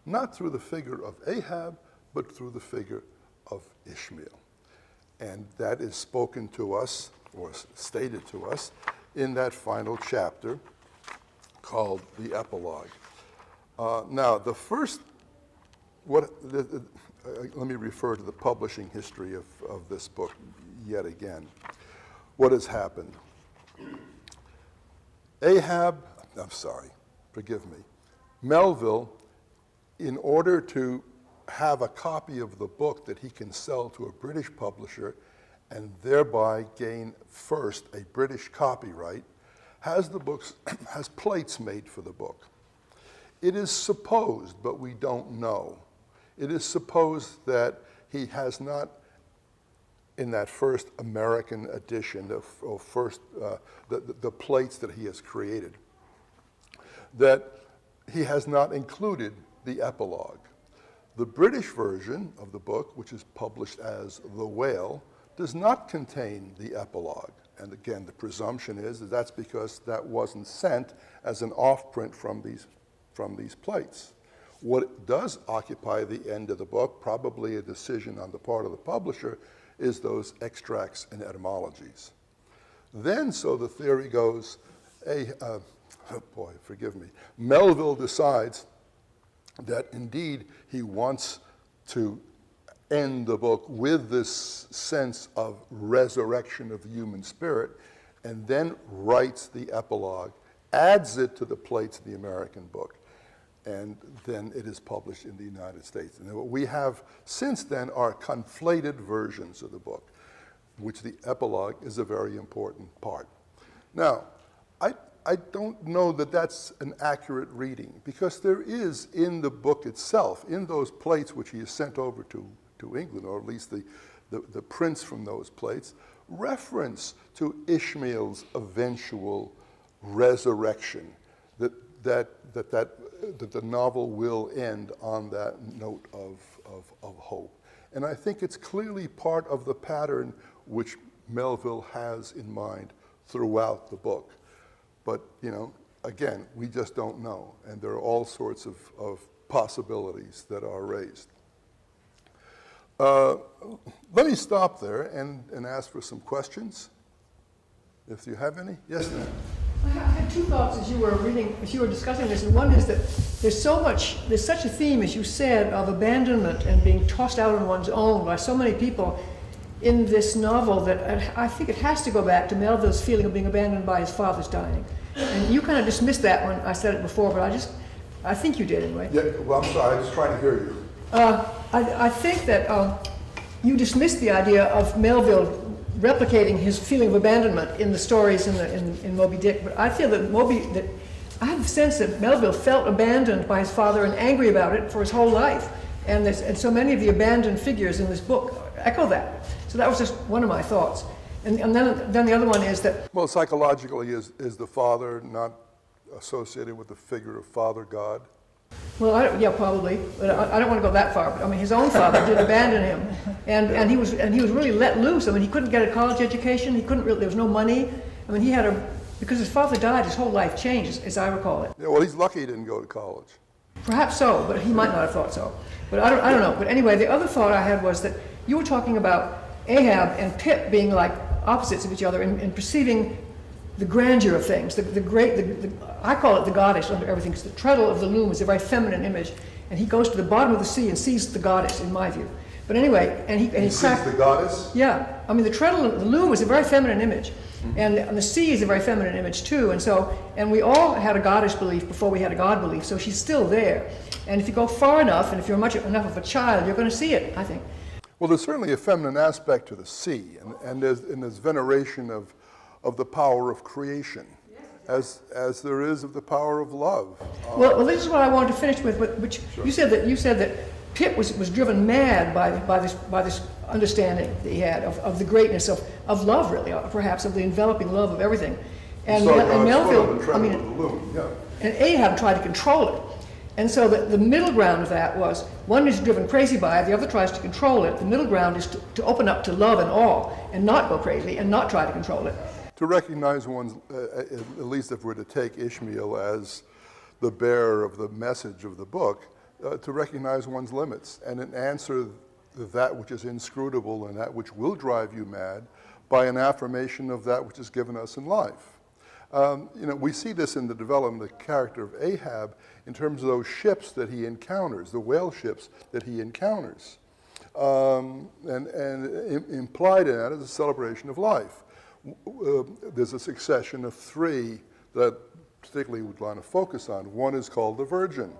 Not through the figure of Ahab, but through the figure of Ishmael. And that is spoken to us, or stated to us, in that final chapter called the epilogue. Now, the first, let me refer to the publishing history of this book yet again. What has happened? Melville, in order to have a copy of the book that he can sell to a British publisher and thereby gain first a British copyright, has plates made for the book. It is supposed, but we don't know, it is supposed that he has not, in that first American edition, the plates that he has created, that he has not included the epilogue. The British version of the book, which is published as The Whale, does not contain the epilogue. And again, the presumption is that that's because that wasn't sent as an off-print from these plates. What does occupy the end of the book, probably a decision on the part of the publisher, is those extracts and etymologies. Then, so the theory goes, Melville decides that indeed he wants to end the book with this sense of resurrection of the human spirit, and then writes the epilogue, adds it to the plates of the American book, and then it is published in the United States. And what we have since then are conflated versions of the book, which the epilogue is a very important part. Now, I don't know that that's an accurate reading, because there is in the book itself, in those plates which he has sent over to England, or at least the prints from those plates, reference to Ishmael's eventual resurrection, that the novel will end on that note of hope. And I think it's clearly part of the pattern which Melville has in mind throughout the book. But, again, we just don't know. And there are all sorts of possibilities that are raised. Let me stop there and ask for some questions, if you have any. Yes, ma'am. I had two thoughts as you were discussing this, and one is that there's such a theme, as you said, of abandonment and being tossed out on one's own by so many people in this novel that I think it has to go back to Melville's feeling of being abandoned by his father's dying. And you kind of dismissed that when I said it before, but I think you did anyway. Yeah, well, I'm sorry, I was trying to hear you. I think that you dismissed the idea of Melville replicating his feeling of abandonment in the stories in Moby Dick, but I feel that I have the sense that Melville felt abandoned by his father and angry about it for his whole life, and so many of the abandoned figures in this book echo that. So that was just one of my thoughts. And then the other one is that... Well, psychologically, is the father not associated with the figure of Father God? Well, yeah, probably, but I don't want to go that far. But I mean, his own father did abandon him, and he was really let loose. I mean, he couldn't get a college education. He couldn't really. There was no money. I mean, because his father died. His whole life changed, as I recall it. Yeah, well, he's lucky he didn't go to college. Perhaps so, but he might not have thought so. But I don't know. But anyway, the other thought I had was that you were talking about Ahab and Pip being like opposites of each other and perceiving the grandeur of things, I call it the goddess under everything, because the treadle of the loom is a very feminine image, and he goes to the bottom of the sea and sees the goddess, in my view. But anyway, and he sees the goddess? Yeah, I mean the treadle of the loom is a very feminine image, and the sea is a very feminine image too, and we all had a goddess belief before we had a God belief, so she's still there. And if you go far enough, and if you're much enough of a child, you're going to see it, I think. Well, there's certainly a feminine aspect to the sea, and there's veneration of the power of creation, as there is of the power of love. Well, this is what I wanted to finish with, which sure. you said that Pitt was driven mad by this understanding that he had of the greatness of love, really, perhaps of the enveloping love of everything. And Melville, and Ahab tried to control it. And so the middle ground of that was, one is driven crazy by it, the other tries to control it. The middle ground is to open up to love and awe, and not go crazy, and not try to control it. To recognize one's, at least if we're to take Ishmael as the bearer of the message of the book, to recognize one's limits and then answer that which is inscrutable and that which will drive you mad by an affirmation of that which is given us in life. We see this in the development of the character of Ahab in terms of those ships that he encounters, the whale ships that he encounters. And implied in that is a celebration of life. There's a succession of three that particularly we'd want to focus on. One is called the Virgin.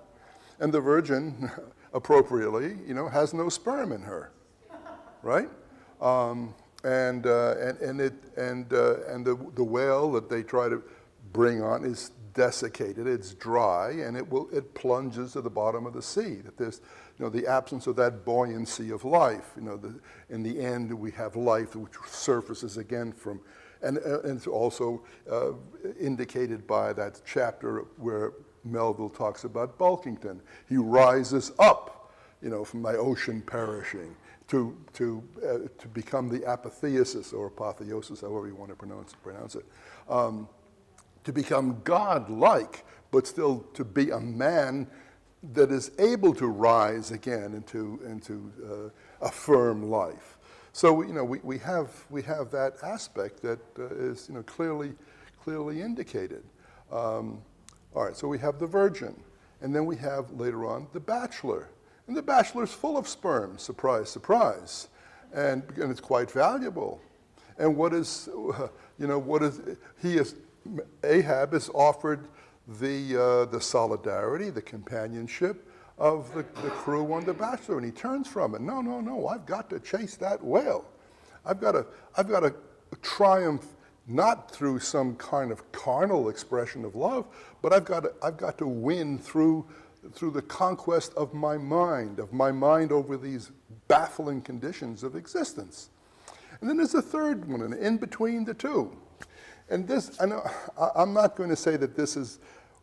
And the Virgin, appropriately, has no sperm in her, right? And the whale that they try to bring on is desiccated, it's dry, and it plunges to the bottom of the sea. That there's the absence of that buoyancy of life. In the end, we have life which surfaces again from, and it's also indicated by that chapter where Melville talks about Bulkington. He rises up, from my ocean perishing to become the apotheosis or apotheosis, however you want to pronounce it, to become God-like, but still to be a man that is able to rise again into a firm life. So we have that aspect that is clearly indicated. All right, so we have the Virgin, and then we have later on the Bachelor, and the Bachelor's full of sperm. Surprise, surprise, and it's quite valuable. And Ahab is offered the solidarity, the companionship of the crew on the Bachelor, and he turns from it. No, I've got to chase that whale. I've got to triumph not through some kind of carnal expression of love, but I've got to win through the conquest of my mind over these baffling conditions of existence. And then there's a third one, and in between the two. And this, I'm not going to say that this is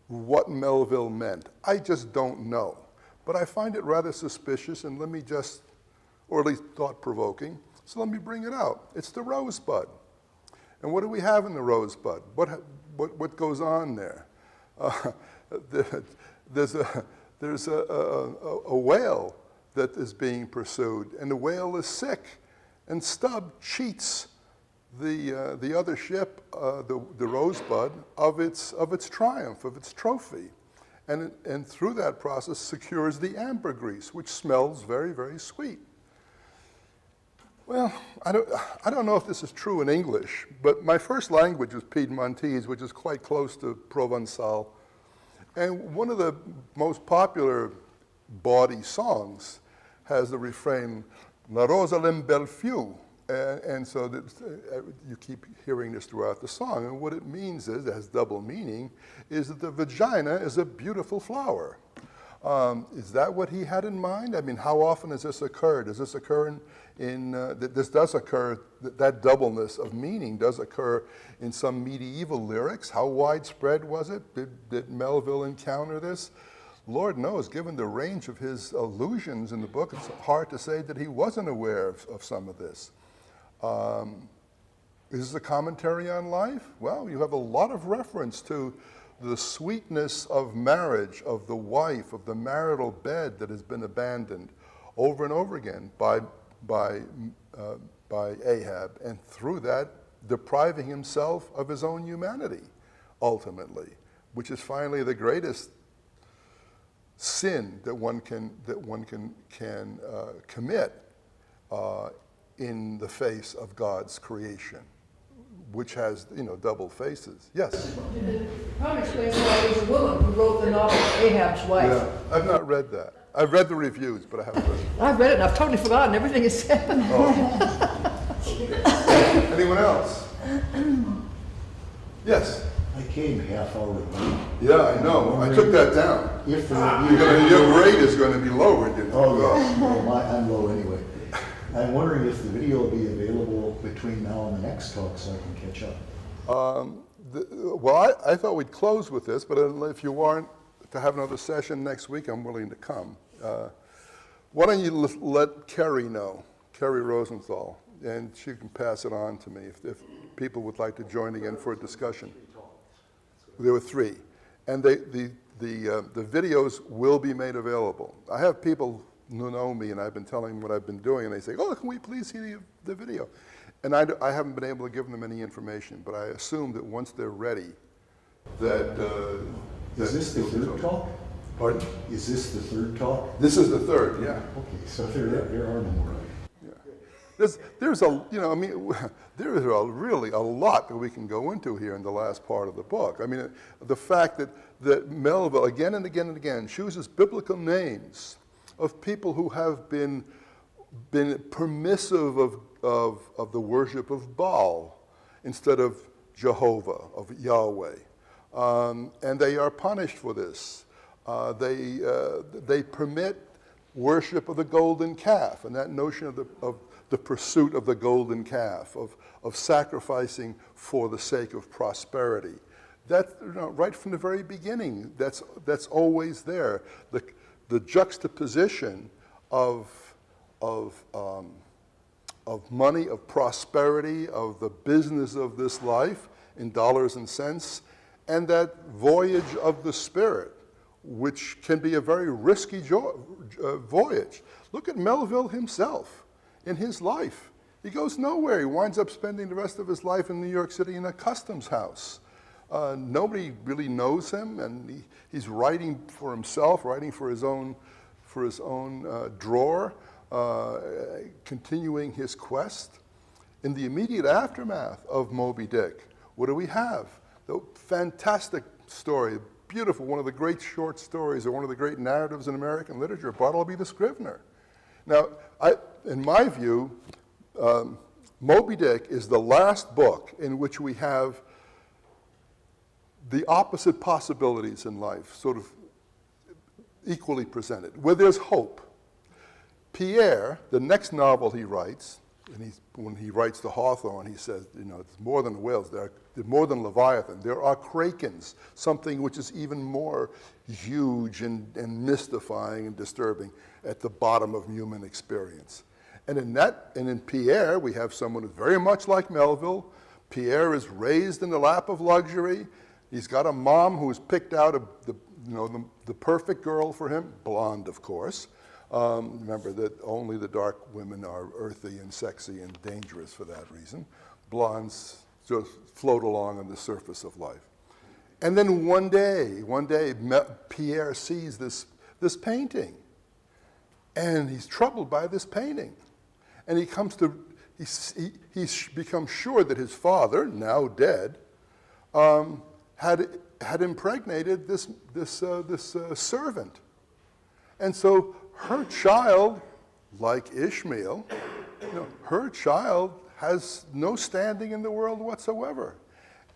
what Melville meant. I just don't know. But I find it rather suspicious, and or at least thought-provoking, so let me bring it out. It's the rosebud. And what do we have in the rosebud? What goes on there? There's a whale that is being pursued, and the whale is sick, and Stubb cheats the other ship, the rosebud, of its triumph, of its trophy, and through that process secures the ambergris, which smells very, very sweet. Well, I don't know if this is true in English, but my first language was Piedmontese, which is quite close to Provençal. And one of the most popular bawdy songs has the refrain, La rosa l'imbelfiu. And so you keep hearing this throughout the song. And what it means is, it has double meaning, is that the vagina is a beautiful flower. Is that what he had in mind? I mean, how often has this occurred? Does this occur this does occur, that doubleness of meaning does occur in some medieval lyrics. How widespread was it? Did Melville encounter this? Lord knows, given the range of his allusions in the book, it's hard to say that he wasn't aware of some of this. Is this a commentary on life? Well, you have a lot of reference to the sweetness of marriage, of the wife, of the marital bed that has been abandoned over and over again by Ahab, and through that depriving himself of his own humanity, ultimately, which is finally the greatest sin that one can commit in the face of God's creation, which has, double faces. Yes? Probably explains why it was a woman who wrote the novel Ahab's Wife. Yeah, I've not read that. I've read the reviews, but I haven't read it. I've read it and I've totally forgotten everything it said. Anyone else? Yes? I came half hour late. Yeah, I know. I took that down. If there Your grade is going to be lowered, Oh, yeah. Well, I'm low anyway. I'm wondering if the video will be available between now and the next talk so I can catch up. Well, I thought we'd close with this, but if you want to have another session next week, I'm willing to come. Why don't you let Kerry know, Kerry Rosenthal, and she can pass it on to me if people would like to join again for a discussion. There were 3. And the videos will be made available. I have people who know me, and I've been telling them what I've been doing, and they say, oh, can we please see the video? And I haven't been able to give them any information, but I assume that once they're ready, that... Is this the third talk? Pardon? Is this the third talk? This is the third, yeah. Okay, so there are no more. There's really a lot that we can go into here in the last part of the book. I mean, the fact that Melville again and again and again chooses biblical names of people who have been permissive of the worship of Baal instead of Jehovah, of Yahweh. And they are punished for this. They permit worship of the golden calf, and that notion of the pursuit of the golden calf, of sacrificing for the sake of prosperity. That, right from the very beginning, that's always there. The juxtaposition of money, of prosperity, of the business of this life in dollars and cents, and that voyage of the spirit, which can be a very risky voyage. Look at Melville himself in his life. He goes nowhere. He winds up spending the rest of his life in New York City in a customs house. Nobody really knows him, and he's writing for himself, writing for his own drawer, continuing his quest. In the immediate aftermath of Moby Dick, what do we have? The fantastic story, beautiful, one of the great short stories or one of the great narratives in American literature, Bartleby the Scrivener. Now, in my view, Moby Dick is the last book in which we have the opposite possibilities in life sort of equally presented, where there's hope. Pierre, the next novel he writes, and when he writes to Hawthorne, he says, it's more than whales, they're more than Leviathan. There are krakens, something which is even more huge and mystifying and disturbing at the bottom of human experience. And in Pierre, we have someone who's very much like Melville. Pierre is raised in the lap of luxury. He's got a mom who's picked out the perfect girl for him, blonde, of course. Remember that only the dark women are earthy and sexy and dangerous for that reason. Blondes just float along on the surface of life. And then one day, Pierre sees this painting, and he's troubled by this painting. And he becomes sure that his father, now dead, had impregnated this servant. And so her child, like Ishmael, her child has no standing in the world whatsoever.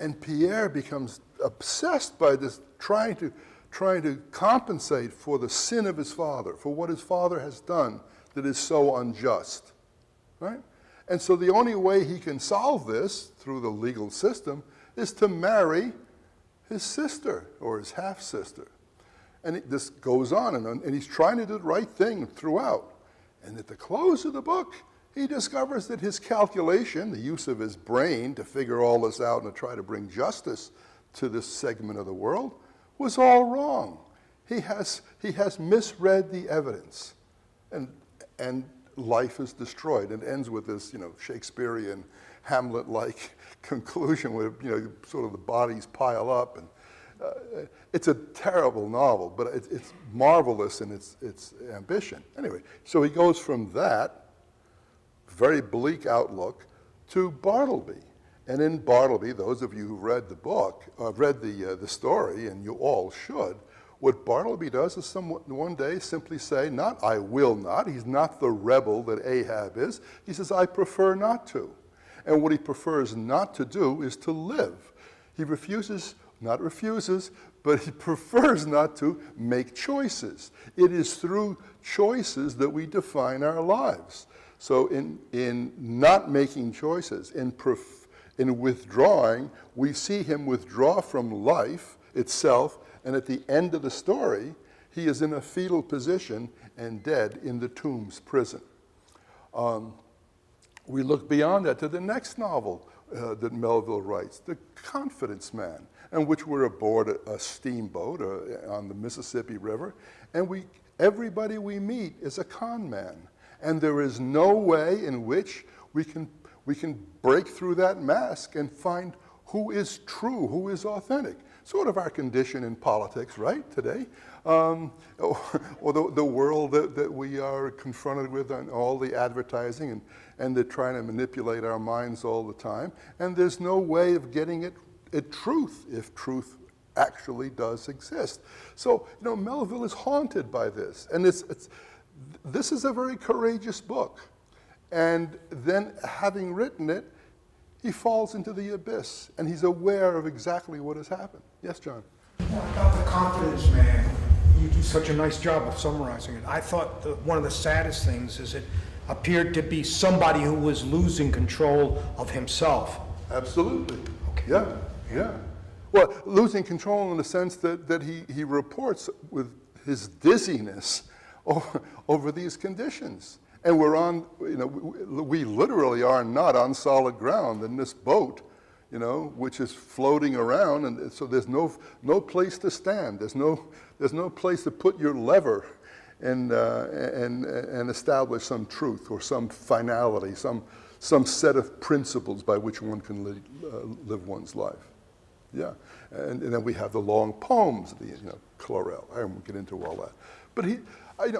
And Pierre becomes obsessed by this, trying to compensate for the sin of his father, for what his father has done that is so unjust, right? And so the only way he can solve this through the legal system is to marry his sister or his half-sister. And this goes on, and he's trying to do the right thing throughout. And at the close of the book, he discovers that his calculation, the use of his brain to figure all this out and to try to bring justice to this segment of the world, was all wrong. He has misread the evidence, and life is destroyed. It ends with this, Shakespearean Hamlet-like conclusion where, sort of the bodies pile up. And it's a terrible novel, but it's marvelous in its ambition. Anyway, so he goes from that very bleak outlook to Bartleby. And in Bartleby, those of you who read the book, read the story, and you all should, what Bartleby does is one day simply say, not I will not, he's not the rebel that Ahab is, he says, I prefer not to. And what he prefers not to do is to live. He not refuses, but he prefers not to make choices. It is through choices that we define our lives. So in not making choices, in withdrawing, we see him withdraw from life itself, and at the end of the story, he is in a fetal position and dead in the Tombs prison. We look beyond that to the next novel that Melville writes, The Confidence Man, in which we're aboard a steamboat on the Mississippi River, and everybody we meet is a con man. And there is no way in which we can break through that mask and find who is true, who is authentic. Sort of our condition in politics, right, today? Or the world that we are confronted with on all the advertising, and they're trying to manipulate our minds all the time. And there's no way of getting at truth, if truth actually does exist. So, Melville is haunted by this. And this is a very courageous book. And then, having written it, he falls into the abyss, and he's aware of exactly what has happened. Yes, John? About The Confidence Man, you do such a nice job of summarizing it. I thought one of the saddest things is it appeared to be somebody who was losing control of himself. Absolutely. Okay. Yeah. Well, losing control in the sense that he reports with his dizziness over these conditions. And we're on, we literally are not on solid ground in this boat, which is floating around, and so there's no place to stand. There's no place to put your lever and establish some truth or some finality, some set of principles by which one can live one's life. Yeah, and then we have the long poems, Chlorel. I won't get into all that, but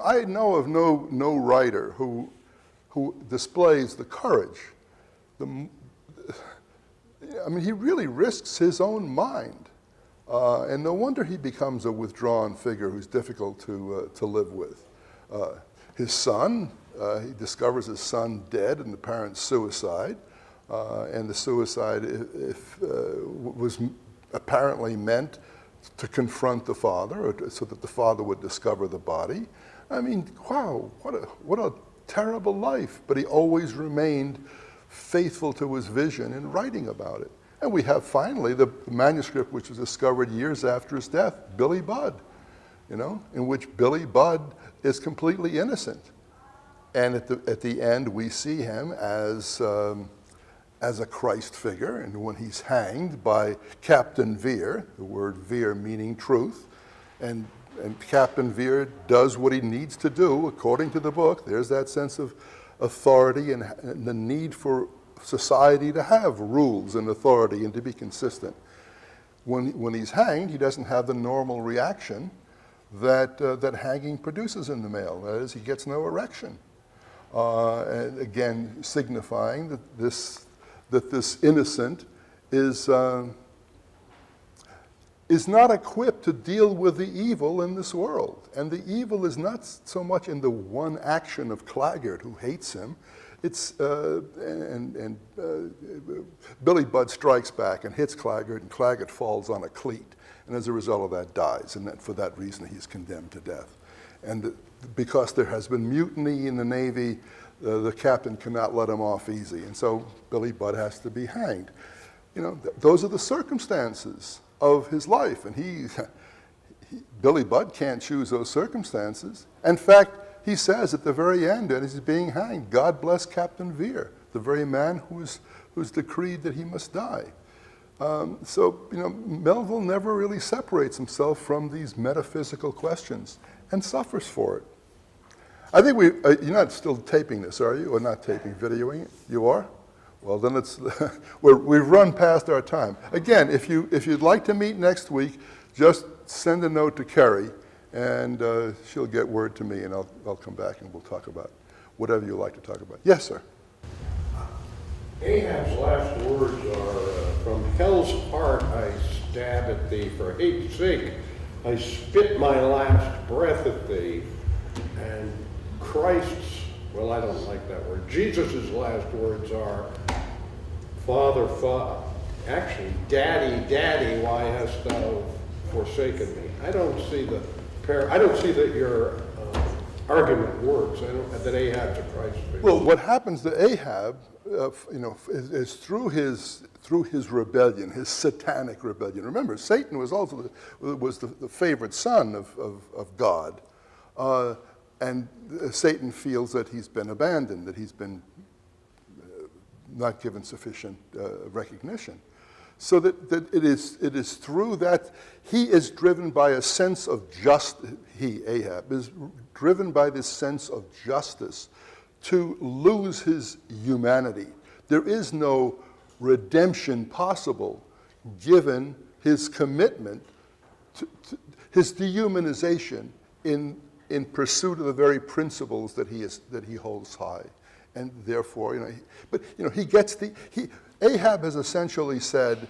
I know of no writer who displays the courage. He really risks his own mind, and no wonder he becomes a withdrawn figure who's difficult to live with. His son, he discovers his son dead in the parent's suicide, and the suicide was apparently meant to confront the father, so that the father would discover the body. Wow, what a terrible life. But he always remained faithful to his vision in writing about it. And we have finally the manuscript which was discovered years after his death, Billy Budd, in which Billy Budd is completely innocent. And at the end, we see him as a Christ figure, and when he's hanged by Captain Vere, the word Vere meaning truth, and Captain Vere does what he needs to do according to the book. There's that sense of authority and the need for society to have rules and authority and to be consistent. When he's hanged, he doesn't have the normal reaction that hanging produces in the male. That is, he gets no erection. And again, signifying that this innocent is not equipped to deal with the evil in this world. And the evil is not so much in the one action of Claggart, who hates him. It's Billy Budd strikes back and hits Claggart, and Claggart falls on a cleat, and as a result of that dies, and for that reason he's condemned to death. And because there has been mutiny in the Navy, the captain cannot let him off easy, and so Billy Budd has to be hanged. Those are the circumstances of his life, and Billy Budd can't choose those circumstances. In fact, he says at the very end, as he's being hanged, God bless Captain Vere, the very man who's decreed that he must die. So, Melville never really separates himself from these metaphysical questions and suffers for it. I think you're not still taping this, are you? Or not taping, videoing it? You are? Well, then we've run past our time. Again, if you'd like to meet next week, just send a note to Kerry, and she'll get word to me, and I'll come back and we'll talk about whatever you like to talk about. Yes, sir. Ahab's last words are, from hell's heart I stab at thee, for hate's sake I spit my last breath at thee. And Christ's, well, I don't like that word, Jesus' last words are, Father, actually, Daddy, Daddy, why hast thou forsaken me? I don't see that your argument works. That Ahab's a Christ figure. Well, what happens to Ahab, is through his rebellion, his satanic rebellion. Remember, Satan was also the favorite son of God, and Satan feels that he's been abandoned, that he's been not given sufficient recognition. So that it is through that he is driven by a sense of Ahab, is driven by this sense of justice to lose his humanity. There is no redemption possible given his commitment to his dehumanization in pursuit of the very principles that he holds high. And therefore, Ahab has essentially said,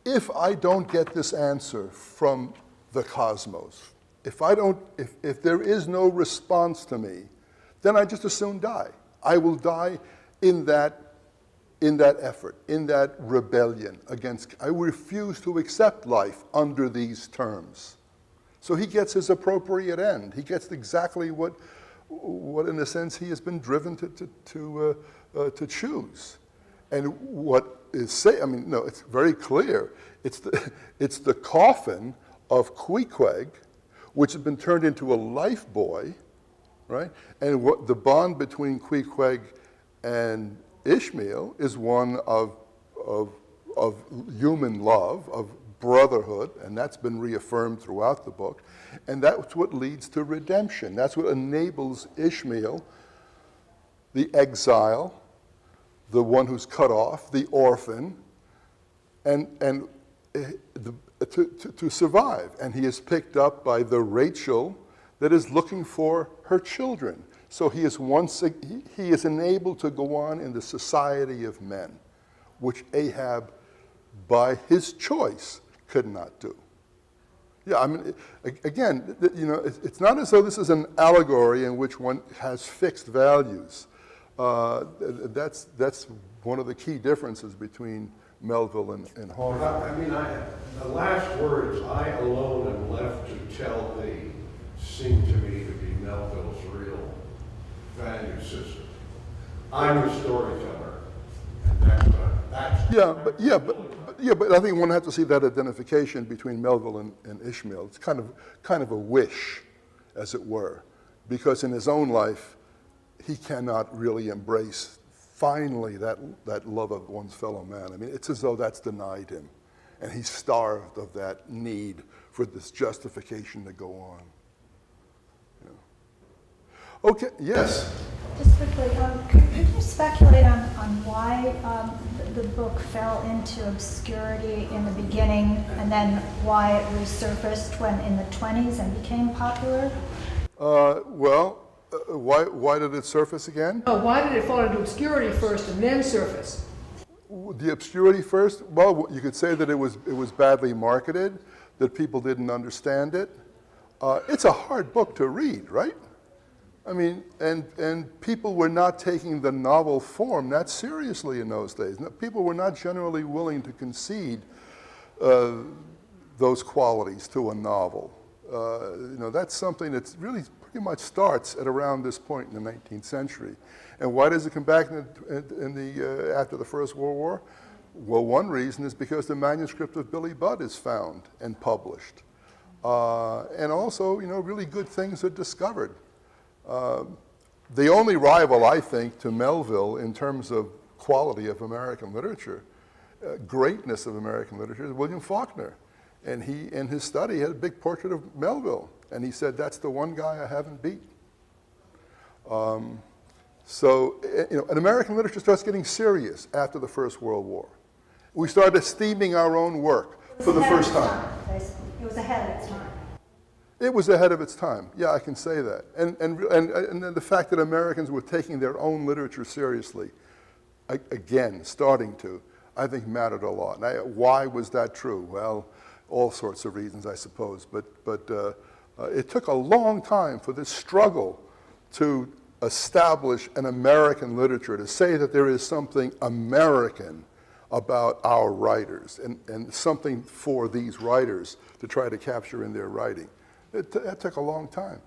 if I don't get this answer from the cosmos, if there is no response to me, then I just as soon die. I will die in that effort, in that rebellion against, I refuse to accept life under these terms. So he gets his appropriate end. He gets exactly what in a sense he has been driven to choose. And what is it's very clear. It's the coffin of Queequeg, which has been turned into a life buoy, right? And what the bond between Queequeg and Ishmael is one of human love, of brotherhood, and that's been reaffirmed throughout the book. And that's what leads to redemption. That's what enables Ishmael, the exile, the one who's cut off, the orphan, to survive. And he is picked up by the Rachel that is looking for her children. So he is enabled to go on in the society of men, which Ahab, by his choice, could not do. Yeah, again, it's not as though this is an allegory in which one has fixed values. That's one of the key differences between Melville and Hall. The last words, I alone am left to tell thee, seem to me to be Melville's real value system. I'm the storyteller, and but I think one has to see that identification between Melville and Ishmael. It's kind of a wish, as it were, because in his own life, he cannot really embrace finally that love of one's fellow man. It's as though that's denied him, and he's starved of that need for this justification to go on. Okay, yes? Just quickly, could you speculate on why the book fell into obscurity in the beginning and then why it resurfaced when in the 20s and became popular? Why did it surface again? Oh, why did it fall into obscurity first and then surface? The obscurity first? Well, you could say that it was badly marketed, that people didn't understand it. It's a hard book to read, right? And people were not taking the novel form that seriously in those days. People were not generally willing to concede those qualities to a novel. That's something that's really pretty much starts at around this point in the 19th century. And why does it come back after the First World War? Well, one reason is because the manuscript of Billy Budd is found and published. And also, really good things are discovered. The only rival, I think, to Melville in terms of quality of American literature, greatness of American literature, is William Faulkner. And he, in his study, had a big portrait of Melville. And he said, that's the one guy I haven't beat. And American literature starts getting serious after the First World War. We started esteeming our own work for the first time. It was ahead of its time. It was ahead of its time. Yeah, I can say that. And then the fact that Americans were taking their own literature seriously, again, starting to, I think mattered a lot. Now, why was that true? Well, all sorts of reasons, I suppose. But it took a long time for this struggle to establish an American literature, to say that there is something American about our writers and something for these writers to try to capture in their writing. That took a long time.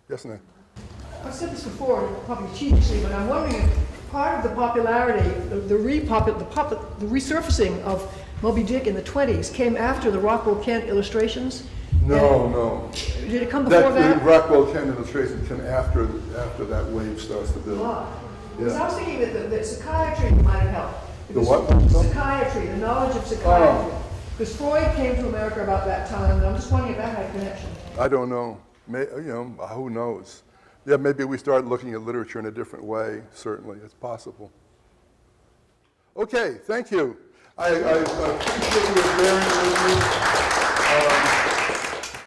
Yes, Nick? I've said this before, probably tediously, but I'm wondering if part of the popularity, the resurfacing of Moby Dick in the 20s came after the Rockwell Kent illustrations. No. Did it come before that? The Rockwell Kent illustration came after that wave starts to build. Because I was thinking that psychiatry might have helped. The what? Psychiatry, the knowledge of psychiatry. Because Freud came to America about that time, and I'm just wondering if that had a connection. I don't know. Who knows? Yeah, maybe we start looking at literature in a different way. Certainly, it's possible. Okay, thank you. I appreciate your bearing with me.